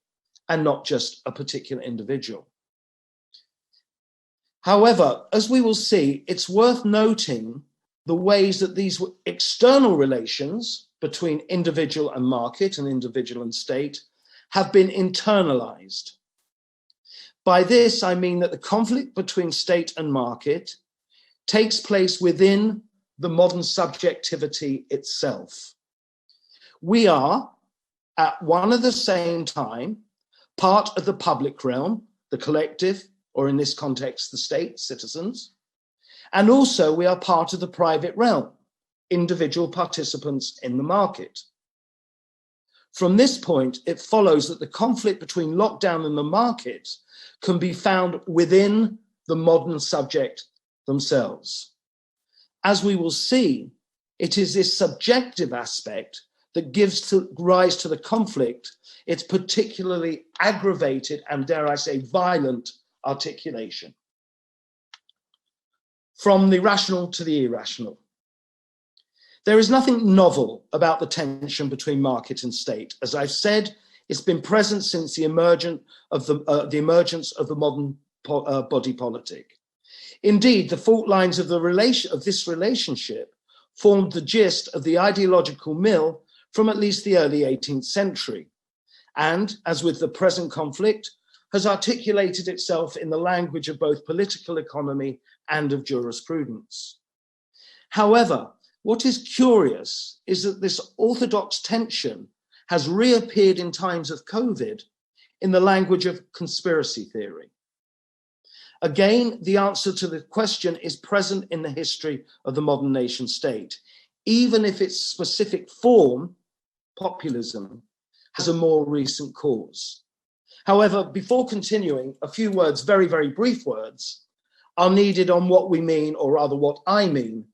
and not just a particular individual. However, as we will see, it's worth noting the ways that these external relations between individual and market and individual and state have been internalized. By this, I mean that the conflict between state and market takes place within the modern subjectivity itself. We are, at one and the same time, part of the public realm, the collective, or in this context, the state, citizens, and also we are part of the private realm, individual participants in the market. From this point, it follows that the conflict between lockdown and the market can be found within the modern subject themselves. As we will see, it is this subjective aspect that gives rise to the conflict, its particularly aggravated and, dare I say, violent articulation. From the rational to the irrational. There is nothing novel about the tension between market and state. As I've said, it's been present since the emergence of the modern body politic. Indeed, the fault lines of this relationship formed the gist of the ideological mill from at least the early 18th century, and, as with the present conflict, has articulated itself in the language of both political economy and of jurisprudence. However, what is curious is that this orthodox tension has reappeared in times of COVID in the language of conspiracy theory. Again, the answer to the question is present in the history of the modern nation state, even if its specific form, populism, has a more recent cause. However, before continuing, a few words, very, very brief words, are needed on what we mean, or rather what I mean,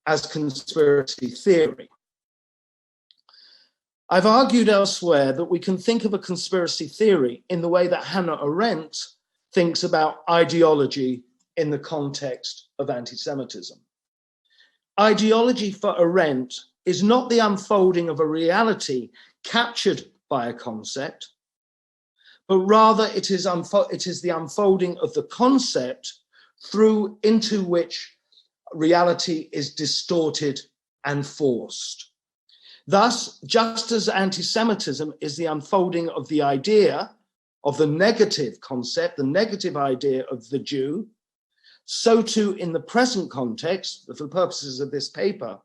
as conspiracy theory. I've argued elsewhere that we can think of a conspiracy theory in the way that Hannah Arendt thinks about ideology in the context of anti-Semitism. Ideology for Arendt is not the unfolding of a reality captured by a concept, but rather it is the unfolding of the concept through into which reality is distorted and forced. Thus, just as anti-Semitism is the unfolding of the idea of the negative concept, the negative idea of the Jew, so too in the present context, for the purposes of this paper,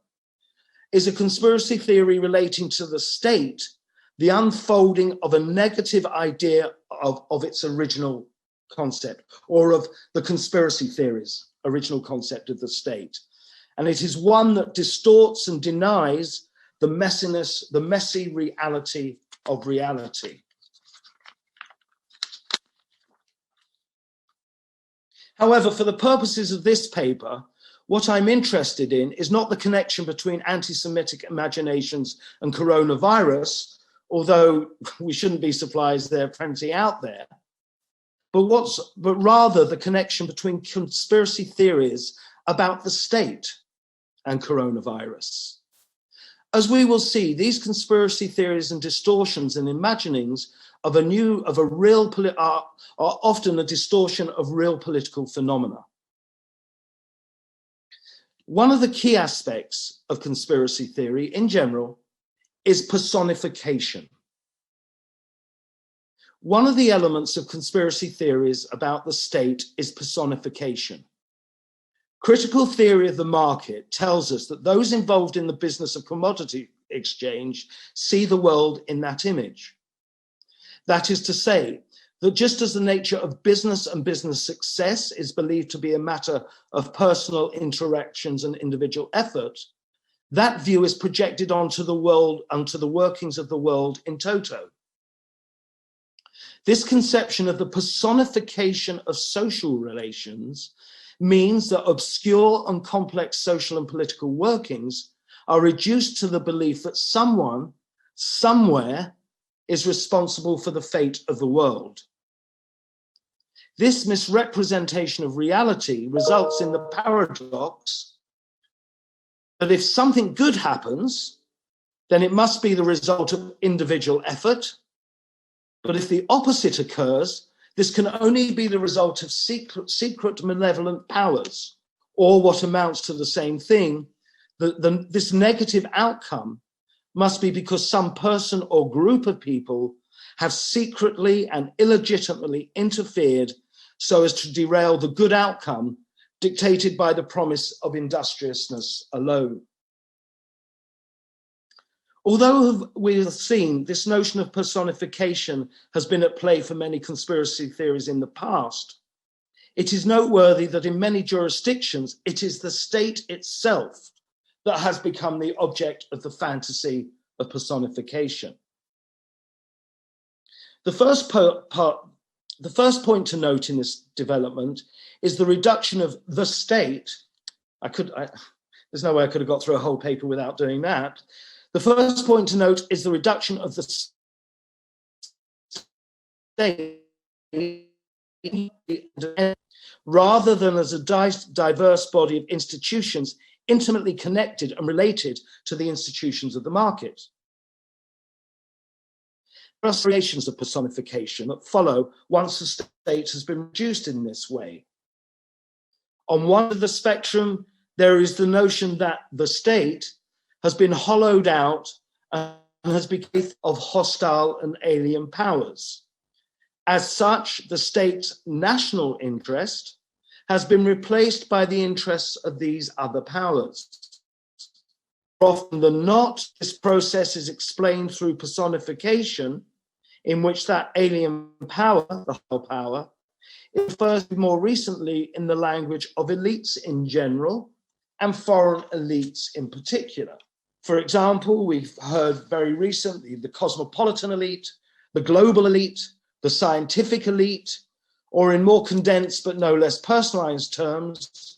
is a conspiracy theory relating to the state, the unfolding of a negative idea of its original concept, or of the conspiracy theory's original concept of the state. And it is one that distorts and denies the messiness, the messy reality of reality. However, for the purposes of this paper, what I'm interested in is not the connection between anti-Semitic imaginations and coronavirus, although we shouldn't be surprised there are plenty out there, but rather the connection between conspiracy theories about the state and coronavirus. As we will see, these conspiracy theories and distortions and imaginings are often a distortion of real political phenomena. One of the key aspects of conspiracy theory in general is personification. One of the elements of conspiracy theories about the state is personification. Critical theory of the market tells us that those involved in the business of commodity exchange see the world in that image. That is to say, that just as the nature of business and business success is believed to be a matter of personal interactions and individual effort, that view is projected onto the world, onto the workings of the world in toto. This conception of the personification of social relations means that obscure and complex social and political workings are reduced to the belief that someone, somewhere, is responsible for the fate of the world. This misrepresentation of reality results in the paradox that if something good happens, then it must be the result of individual effort. But if the opposite occurs, this can only be the result of secret malevolent powers, or what amounts to the same thing, this negative outcome must be because some person or group of people have secretly and illegitimately interfered so as to derail the good outcome dictated by the promise of industriousness alone. Although we have seen this notion of personification has been at play for many conspiracy theories in the past, it is noteworthy that in many jurisdictions, it is the state itself that has become the object of the fantasy of personification. The first point to note in this development is the reduction of the state. There's no way I could have got through a whole paper without doing that. The first point to note is the reduction of the state rather than as a diverse body of institutions intimately connected and related to the institutions of the market. There are variations of personification that follow once the state has been reduced in this way. On one end of the spectrum, there is the notion that the state has been hollowed out and has become of hostile and alien powers. As such, the state's national interest has been replaced by the interests of these other powers. More often than not, this process is explained through personification, in which that alien power, the whole power, is referred to more recently in the language of elites in general and foreign elites in particular. For example, we've heard very recently the cosmopolitan elite, the global elite, the scientific elite, or in more condensed but no less personalized terms,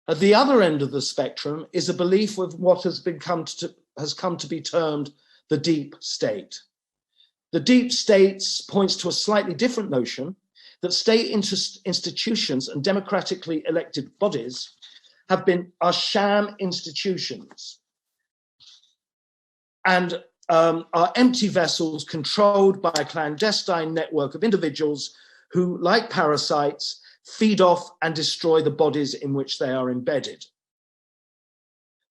at the other end of the spectrum is a belief with what has come to be termed the deep state. The deep states points to a slightly different notion that state institutions and democratically elected bodies are sham institutions and are empty vessels controlled by a clandestine network of individuals who, like parasites, feed off and destroy the bodies in which they are embedded.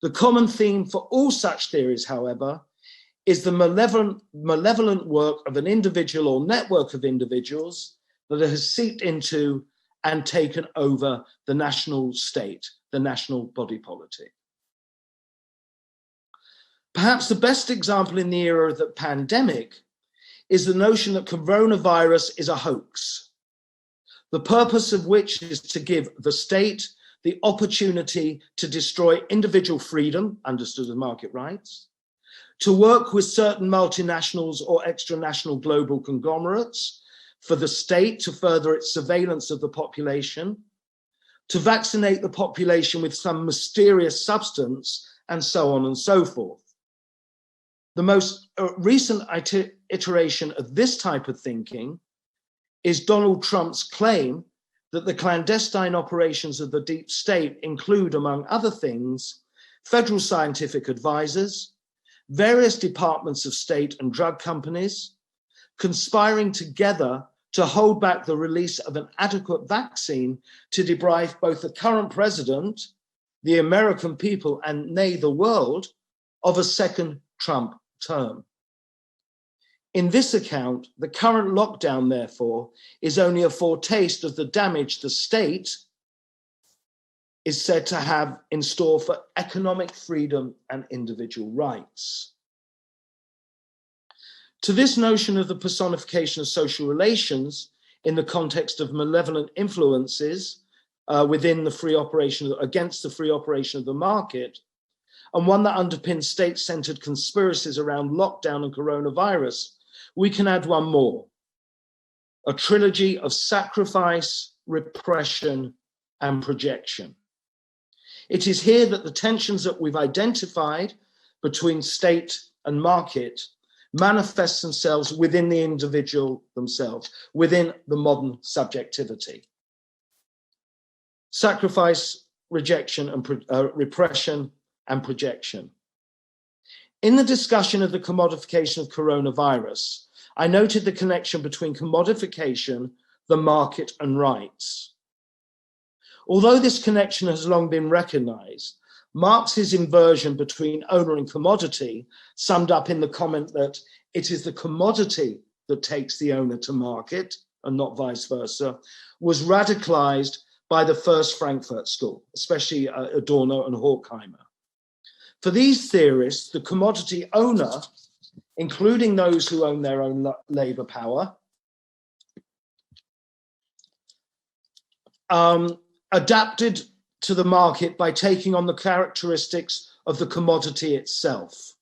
The common theme for all such theories, however, is the malevolent work of an individual or network of individuals that has seeped into and taken over the national state, the national body politic. Perhaps the best example in the era of the pandemic is the notion that coronavirus is a hoax, the purpose of which is to give the state the opportunity to destroy individual freedom, understood as market rights, to work with certain multinationals or extranational global conglomerates for the state to further its surveillance of the population, to vaccinate the population with some mysterious substance, and so on and so forth. The most recent iteration of this type of thinking is Donald Trump's claim that the clandestine operations of the deep state include, among other things, federal scientific advisors, various departments of state and drug companies, conspiring together to hold back the release of an adequate vaccine to deprive both the current president, the American people, and nay, the world, of a second Trump term. In this account, the current lockdown, therefore, is only a foretaste of the damage the state is said to have in store for economic freedom and individual rights. To this notion of the personification of social relations in the context of malevolent influences within the free operation, against the free operation of the market, and one that underpins state-centered conspiracies around lockdown and coronavirus, we can add one more, a trilogy of sacrifice, repression, and projection. It is here that the tensions that we've identified between state and market manifest themselves within the individual themselves, within the modern subjectivity. Sacrifice, rejection, and repression, and projection. In the discussion of the commodification of coronavirus, I noted the connection between commodification, the market, and rights. Although this connection has long been recognized, Marx's inversion between owner and commodity, summed up in the comment that it is the commodity that takes the owner to market and not vice versa, was radicalized by the first Frankfurt School, especially Adorno and Horkheimer. For these theorists, the commodity owner, including those who own their own labor power, adapted to the market by taking on the characteristics of the commodity itself.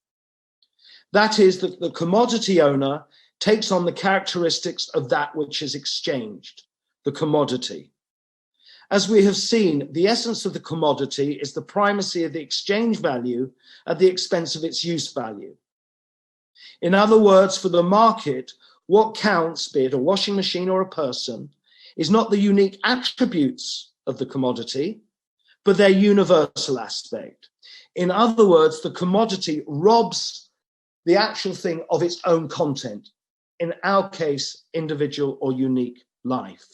That is, that the commodity owner takes on the characteristics of that which is exchanged, the commodity. As we have seen, the essence of the commodity is the primacy of the exchange value at the expense of its use value. In other words, for the market, what counts, be it a washing machine or a person, is not the unique attributes of the commodity, but their universal aspect. In other words, the commodity robs the actual thing of its own content, in our case, individual or unique life.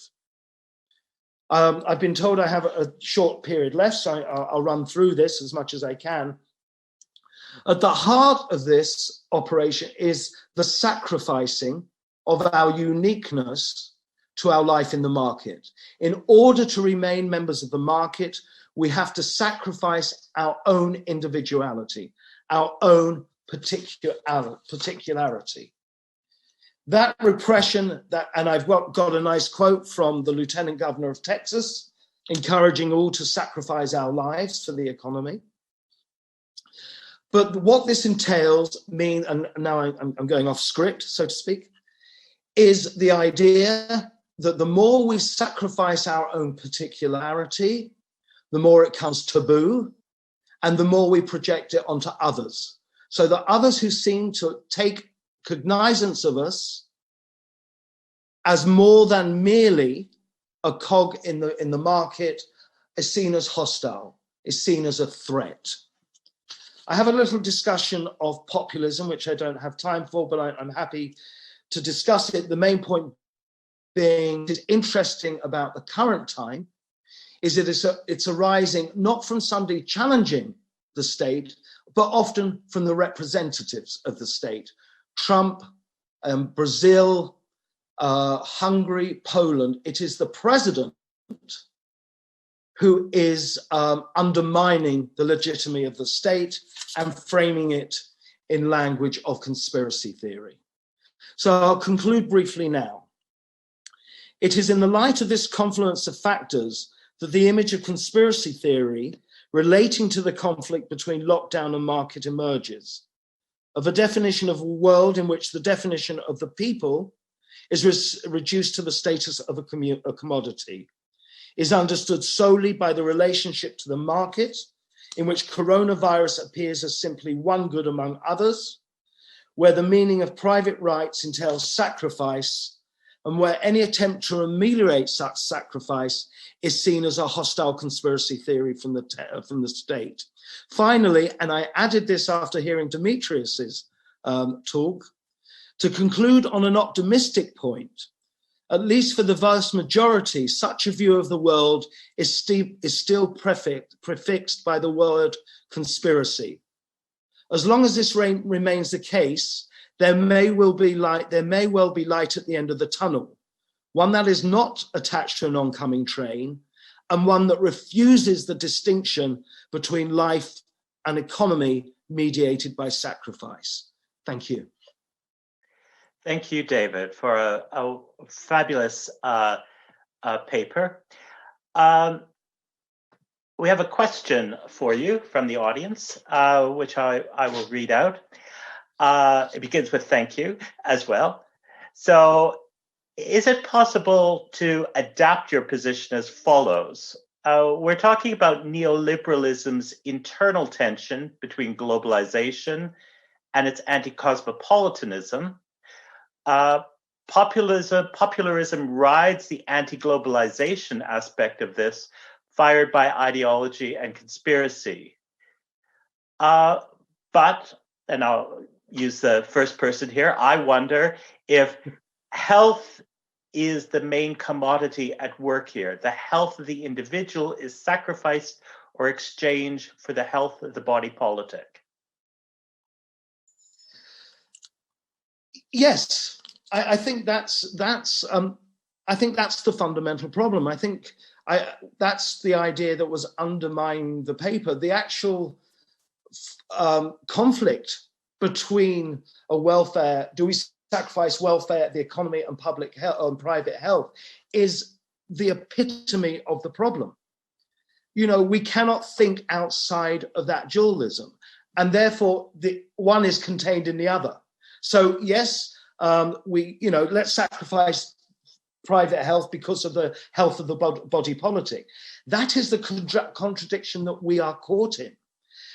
I've been told I have a short period left, so I'll run through this as much as I can. At the heart of this operation is the sacrificing of our uniqueness to our life in the market. In order to remain members of the market, we have to sacrifice our own individuality, our own particularity. That repression, and I've got a nice quote from the Lieutenant Governor of Texas, encouraging all to sacrifice our lives for the economy. But what this entails and now I'm going off script, so to speak, is the idea that the more we sacrifice our own particularity, the more it comes taboo, and the more we project it onto others. So that others who seem to take cognizance of us as more than merely a cog in the market is seen as hostile, is seen as a threat. I have a little discussion of populism, which I don't have time for, but I'm happy to discuss it. The main point being is interesting about the current time is that it's arising not from somebody challenging the state, but often from the representatives of the state. Trump, Brazil, Hungary, Poland. It is the president who is undermining the legitimacy of the state and framing it in language of conspiracy theory. So I'll conclude briefly now. It is in the light of this confluence of factors that the image of conspiracy theory relating to the conflict between lockdown and market emerges, of a definition of a world in which the definition of the people is reduced to the status of a commodity, is understood solely by the relationship to the market, in which coronavirus appears as simply one good among others, where the meaning of private rights entails sacrifice, and where any attempt to ameliorate such sacrifice is seen as a hostile conspiracy theory from the state. Finally, and I added this after hearing Dimitrios's talk, to conclude on an optimistic point, at least for the vast majority, such a view of the world is still prefixed by the word conspiracy. As long as this remains the case, there may well be light at the end of the tunnel, one that is not attached to an oncoming train, and one that refuses the distinction between life and economy mediated by sacrifice. Thank you. Thank you, David, for a fabulous paper. We have a question for you from the audience, which I will read out. It begins with thank you as well. So, is it possible to adapt your position as follows? We're talking about neoliberalism's internal tension between globalization and its anti-cosmopolitanism. Popularism rides the anti-globalization aspect of this, fired by ideology and conspiracy. But, and I'll use the first person here, I wonder if health is the main commodity at work here. The health of the individual is sacrificed or exchanged for the health of the body politic. Yes, I think that's the fundamental problem. I think that's the idea that was undermining the paper. The actual conflict between a welfare, do we sacrifice welfare, the economy, and public health and private health, is the epitome of the problem. You know, we cannot think outside of that dualism, and therefore the one is contained in the other. So yes, let's sacrifice private health because of the health of the body politic. That is the contradiction that we are caught in.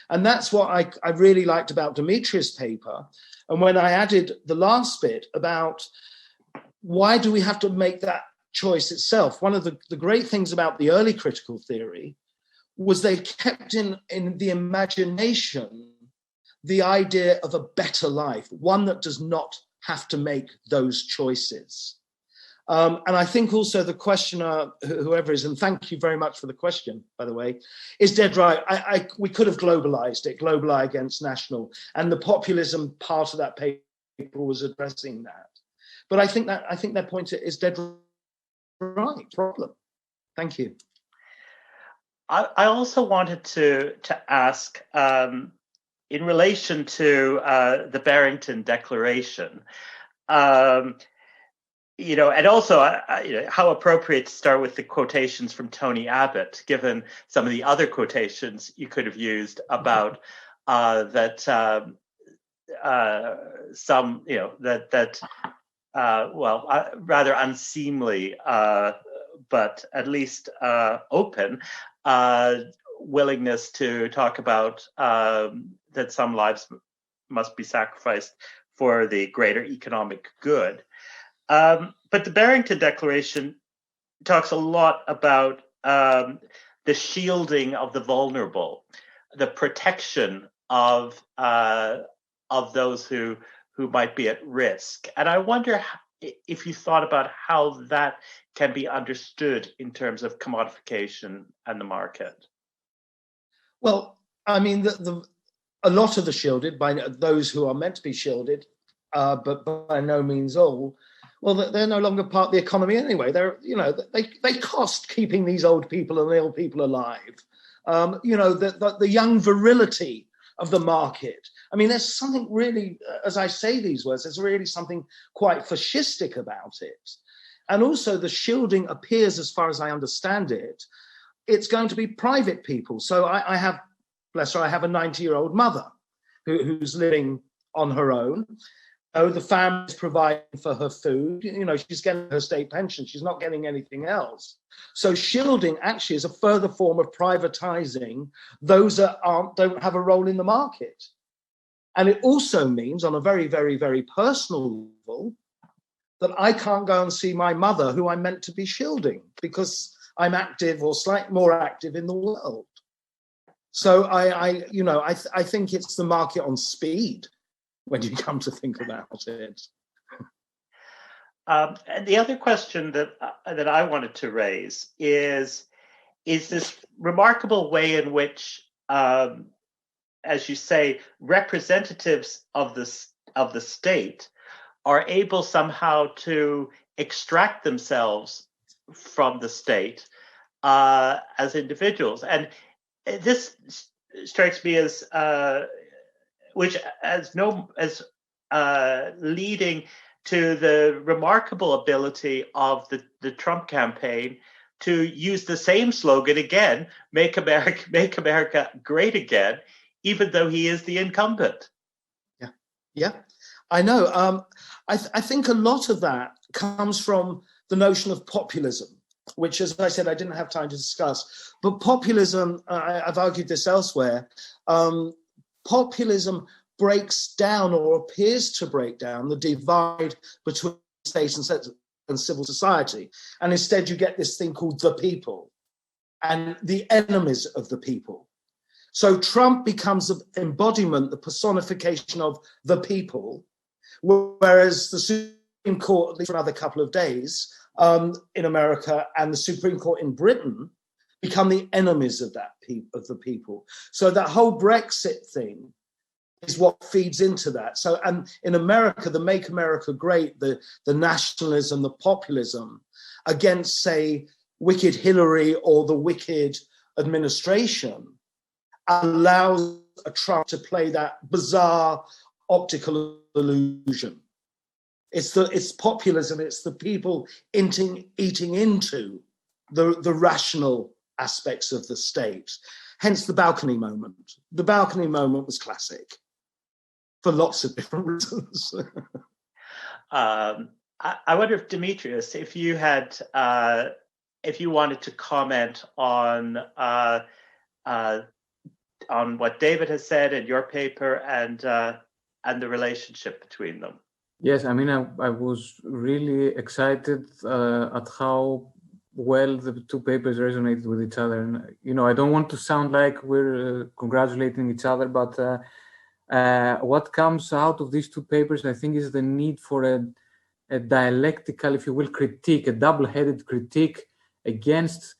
And that's what I really liked about Dimitrios' paper. And when I added the last bit about why do we have to make that choice itself, one of the great things about the early critical theory was they kept in the imagination the idea of a better life, one that does not have to make those choices. And I think also the questioner, whoever is, and thank you very much for the question, by the way, is dead right. We could have globalized it, global against national, and the populism part of that paper was addressing that. But I think that point is dead right. Problem. Thank you. I also wanted to ask, in relation to the Barrington Declaration, and also how appropriate to start with the quotations from Tony Abbott, given some of the other quotations you could have used about rather unseemly, but at least open willingness to talk about that some lives must be sacrificed for the greater economic good. But the Barrington Declaration talks a lot about the shielding of the vulnerable, the protection of those who might be at risk. And I wonder if you thought about how that can be understood in terms of commodification and the market. Well, I mean, a lot of the shielded, by those who are meant to be shielded, but by no means all, well, they're no longer part of the economy anyway. They cost keeping these old people and ill people alive. The young virility of the market. I mean, there's something really, as I say these words, there's really something quite fascistic about it. And also the shielding appears, as far as I understand it, it's going to be private people. So I have, bless her, I have a 90-year-old mother who's living on her own. The family's providing for her food. She's getting her state pension. She's not getting anything else. So shielding actually is a further form of privatizing those that don't have a role in the market. And it also means, on a very, very, very personal level, that I can't go and see my mother, who I'm meant to be shielding, because I'm active or slightly more active in the world. So I think it's the market on speed when you come to think about it. And the other question that I wanted to raise is this remarkable way in which, as you say, representatives of the state are able somehow to extract themselves from the state as individuals, and this strikes me as leading to the remarkable ability of the Trump campaign to use the same slogan again, "Make America Great Again," even though he is the incumbent. Yeah, I know. I think a lot of that comes from the notion of populism, which, as I said, I didn't have time to discuss. But populism, I've argued this elsewhere, populism breaks down, or appears to break down, the divide between state and civil society. And instead you get this thing called the people and the enemies of the people. So Trump becomes the embodiment, the personification of the people, whereas the Supreme Court, at least for another couple of days, in America, and the Supreme Court in Britain become the enemies of the people. So that whole Brexit thing is what feeds into that. So, and in America, the Make America Great, the nationalism, the populism against, say, wicked Hillary or the wicked administration allows a Trump to play that bizarre optical illusion. It's populism, it's the people eating into the rational aspects of the state. Hence the balcony moment. The balcony moment was classic for lots of different reasons. I wonder if Dimitrios, if you wanted to comment on what David has said in your paper and the relationship between them. Yes, I mean, I was really excited at how well the two papers resonated with each other. And, you know, I don't want to sound like we're congratulating each other, but what comes out of these two papers, I think, is the need for a dialectical, if you will, critique, a double-headed critique against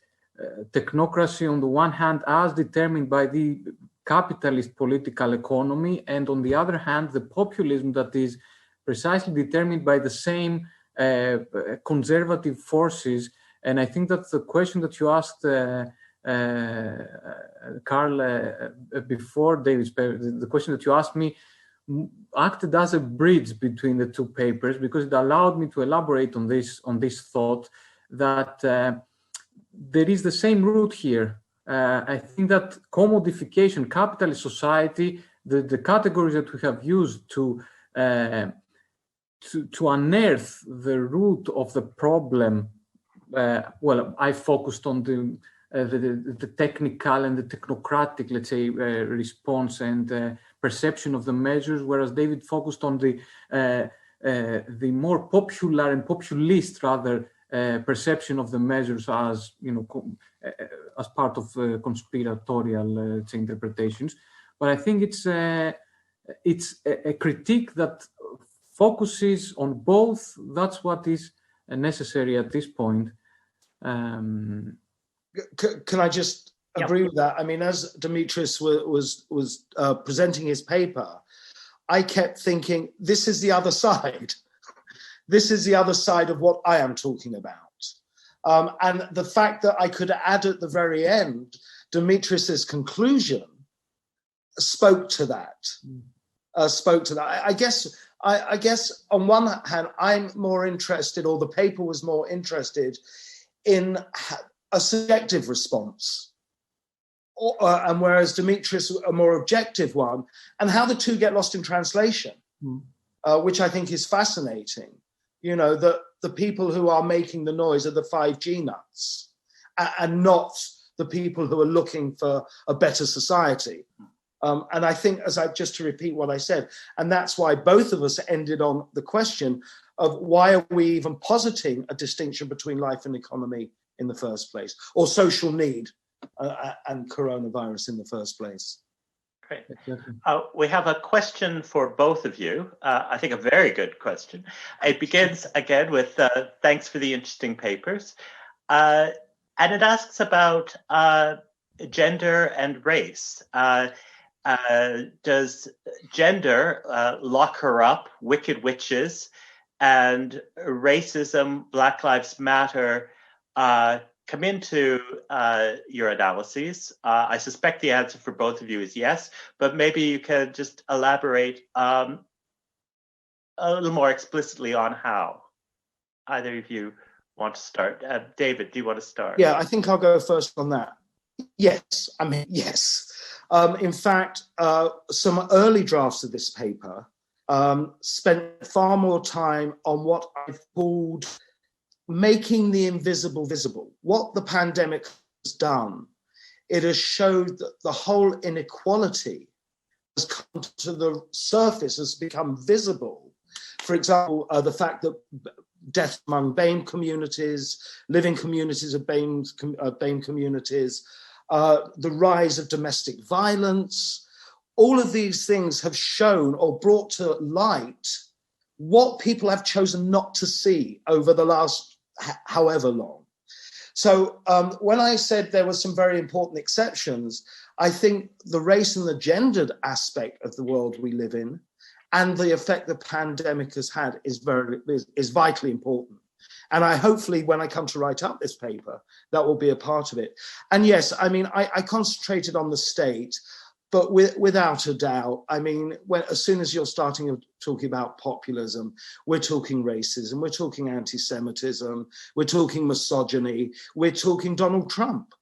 technocracy on the one hand, as determined by the capitalist political economy, and on the other hand, the populism that is precisely determined by the same conservative forces. And I think that the question that you asked, Carl, before David's paper, the question that you asked me acted as a bridge between the two papers, because it allowed me to elaborate on this thought that there is the same root here. I think that commodification, capitalist society, the categories that we have used to unearth the root of the problem. Well, I focused on the technical and the technocratic, let's say, response and perception of the measures, whereas David focused on the more popular and populist, rather, perception of the measures as, you know, as part of conspiratorial interpretations. But I think it's a critique that focuses on both. That's what is necessary at this point. Can I just agree with that? I mean, as Dimitrios was presenting his paper, I kept thinking, this is the other side. This is the other side of what I am talking about. And the fact that I could add at the very end, Dimitrios's conclusion spoke to that. I guess on one hand, I'm more interested, or the paper was more interested in a subjective response, and whereas Dimitrios a more objective one, and how the two get lost in translation, which I think is fascinating. You know, the people who are making the noise are the 5G nuts, and not the people who are looking for a better society. And I think, just to repeat what I said, and that's why both of us ended on the question of why are we even positing a distinction between life and economy in the first place, or social need and coronavirus in the first place. Great. We have a question for both of you. I think a very good question. It begins again with thanks for the interesting papers. And it asks about gender and race. Does gender lock her up, wicked witches, and racism, Black Lives Matter come into your analyses? I suspect the answer for both of you is yes, but maybe you can just elaborate a little more explicitly on how. Either of you want to start? David, do you want to start? Yeah, I think I'll go first on that. Yes, I mean, yes. In fact, some early drafts of this paper spent far more time on what I've called making the invisible visible. What the pandemic has done, it has showed that the whole inequality has come to the surface, has become visible. For example, the fact that death among BAME communities, living communities of BAME communities, the rise of domestic violence, all of these things have shown or brought to light what people have chosen not to see over the last however long. So when I said there were some very important exceptions, I think the race and the gendered aspect of the world we live in and the effect the pandemic has had is vitally important. And I hopefully, when I come to write up this paper, that will be a part of it. And yes, I mean, I concentrated on the state, but without a doubt, I mean, as soon as you're starting talking about populism, we're talking racism, we're talking anti-Semitism, we're talking misogyny, we're talking Donald Trump,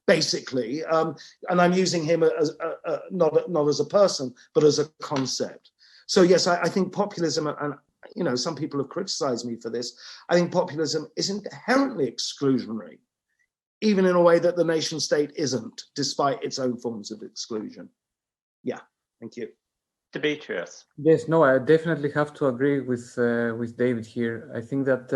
basically. And I'm using him as not as a person, but as a concept. So yes, I think populism and some people have criticized me for this. I think populism is inherently exclusionary, even in a way that the nation state isn't, despite its own forms of exclusion. Yeah, thank you. Dimitrios. Yes, no, I definitely have to agree with David here. I think that,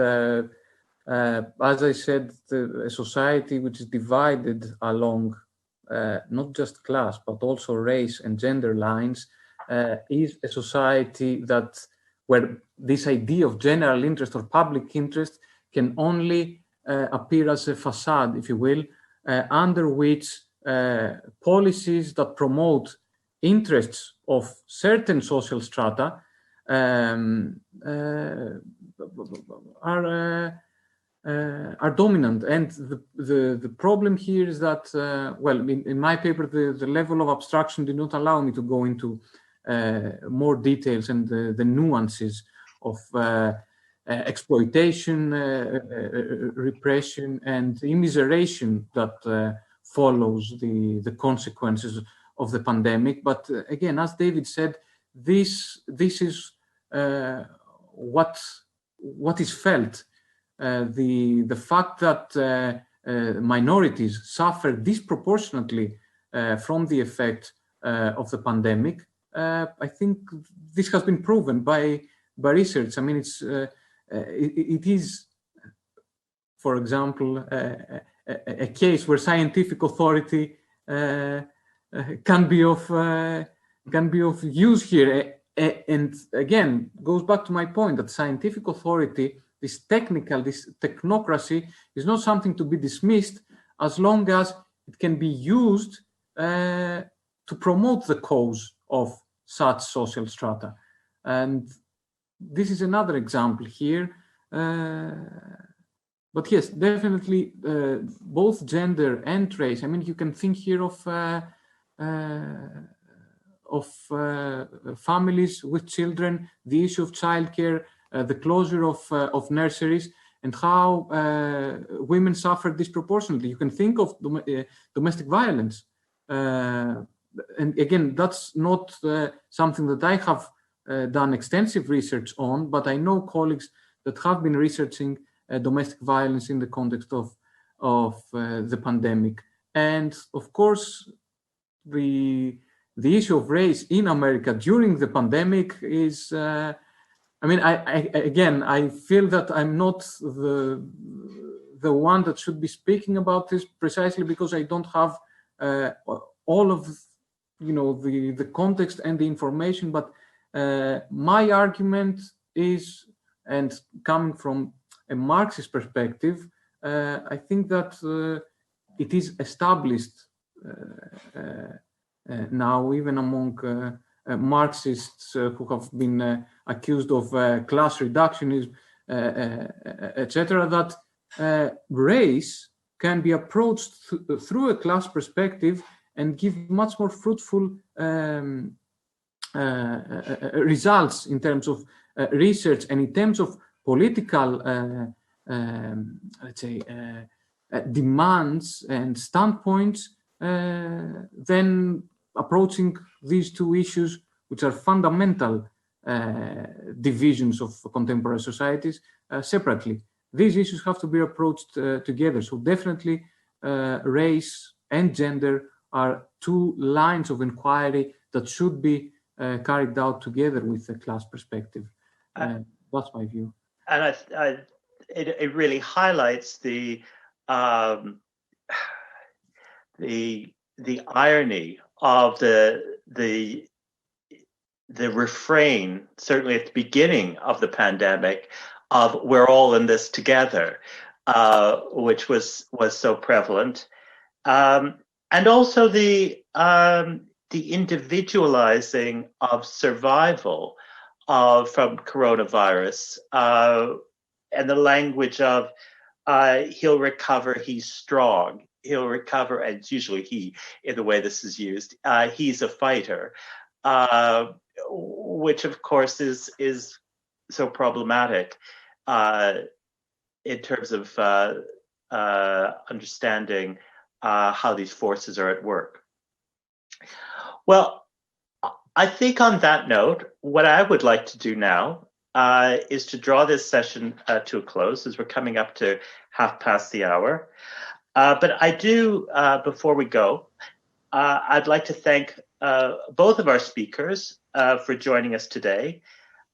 as I said, a society which is divided along not just class, but also race and gender lines is a society where this idea of general interest or public interest can only appear as a facade, if you will, under which policies that promote interests of certain social strata are dominant. And the problem here is that, in my paper, the level of abstraction did not allow me to go into more details and the nuances of exploitation, repression, and immiseration that follows the consequences of the pandemic. But again, as David said, this is what is felt. The fact that minorities suffer disproportionately from the effect of the pandemic, I think this has been proven by research. I mean, it is, for example, a case where scientific authority can be of use here. And again, goes back to my point that scientific authority, this technocracy, is not something to be dismissed as long as it can be used to promote the cause of such social strata. And this is another example here. But yes, definitely both gender and race. I mean, you can think here of families with children, the issue of childcare, the closure of nurseries, and how women suffer disproportionately. You can think of domestic violence. And again, that's not something that I have done extensive research on, but I know colleagues that have been researching domestic violence in the context of the pandemic. And of course, the issue of race in America during the pandemic is, I feel that I'm not the one that should be speaking about this, precisely because I don't have all of the context and the information. But my argument is, and coming from a Marxist perspective, I think that it is established now, even among Marxists who have been accused of class reductionism, etc., that race can be approached through a class perspective and give much more fruitful results in terms of research and in terms of political, let's say, demands and standpoints, then approaching these two issues, which are fundamental divisions of contemporary societies, separately. These issues have to be approached together. So definitely race and gender are two lines of inquiry that should be carried out together with the class perspective. That's my view. And it really highlights the irony of the refrain, certainly at the beginning of the pandemic, of "we're all in this together," which was so prevalent, and also the individualizing of survival from coronavirus, and the language of he'll recover, he's strong, he'll recover, and it's usually he in the way this is used, he's a fighter, which of course is so problematic in terms of understanding how these forces are at work. Well, I think on that note, what I would like to do now is to draw this session to a close, as we're coming up to hour. But I do, before we go, I'd like to thank both of our speakers for joining us today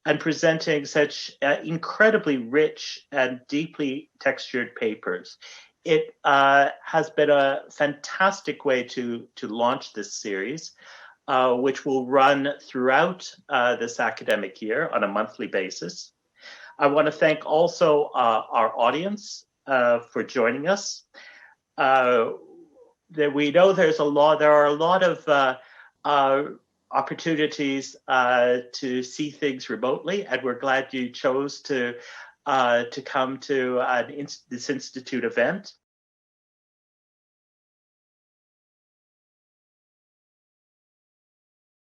and presenting such incredibly rich and deeply textured papers. It has been a fantastic way to launch this series, which will run throughout this academic year on a monthly basis. I want to thank also our audience for joining us. That we know there are a lot of opportunities to see things remotely, and we're glad you chose to come to this Institute event.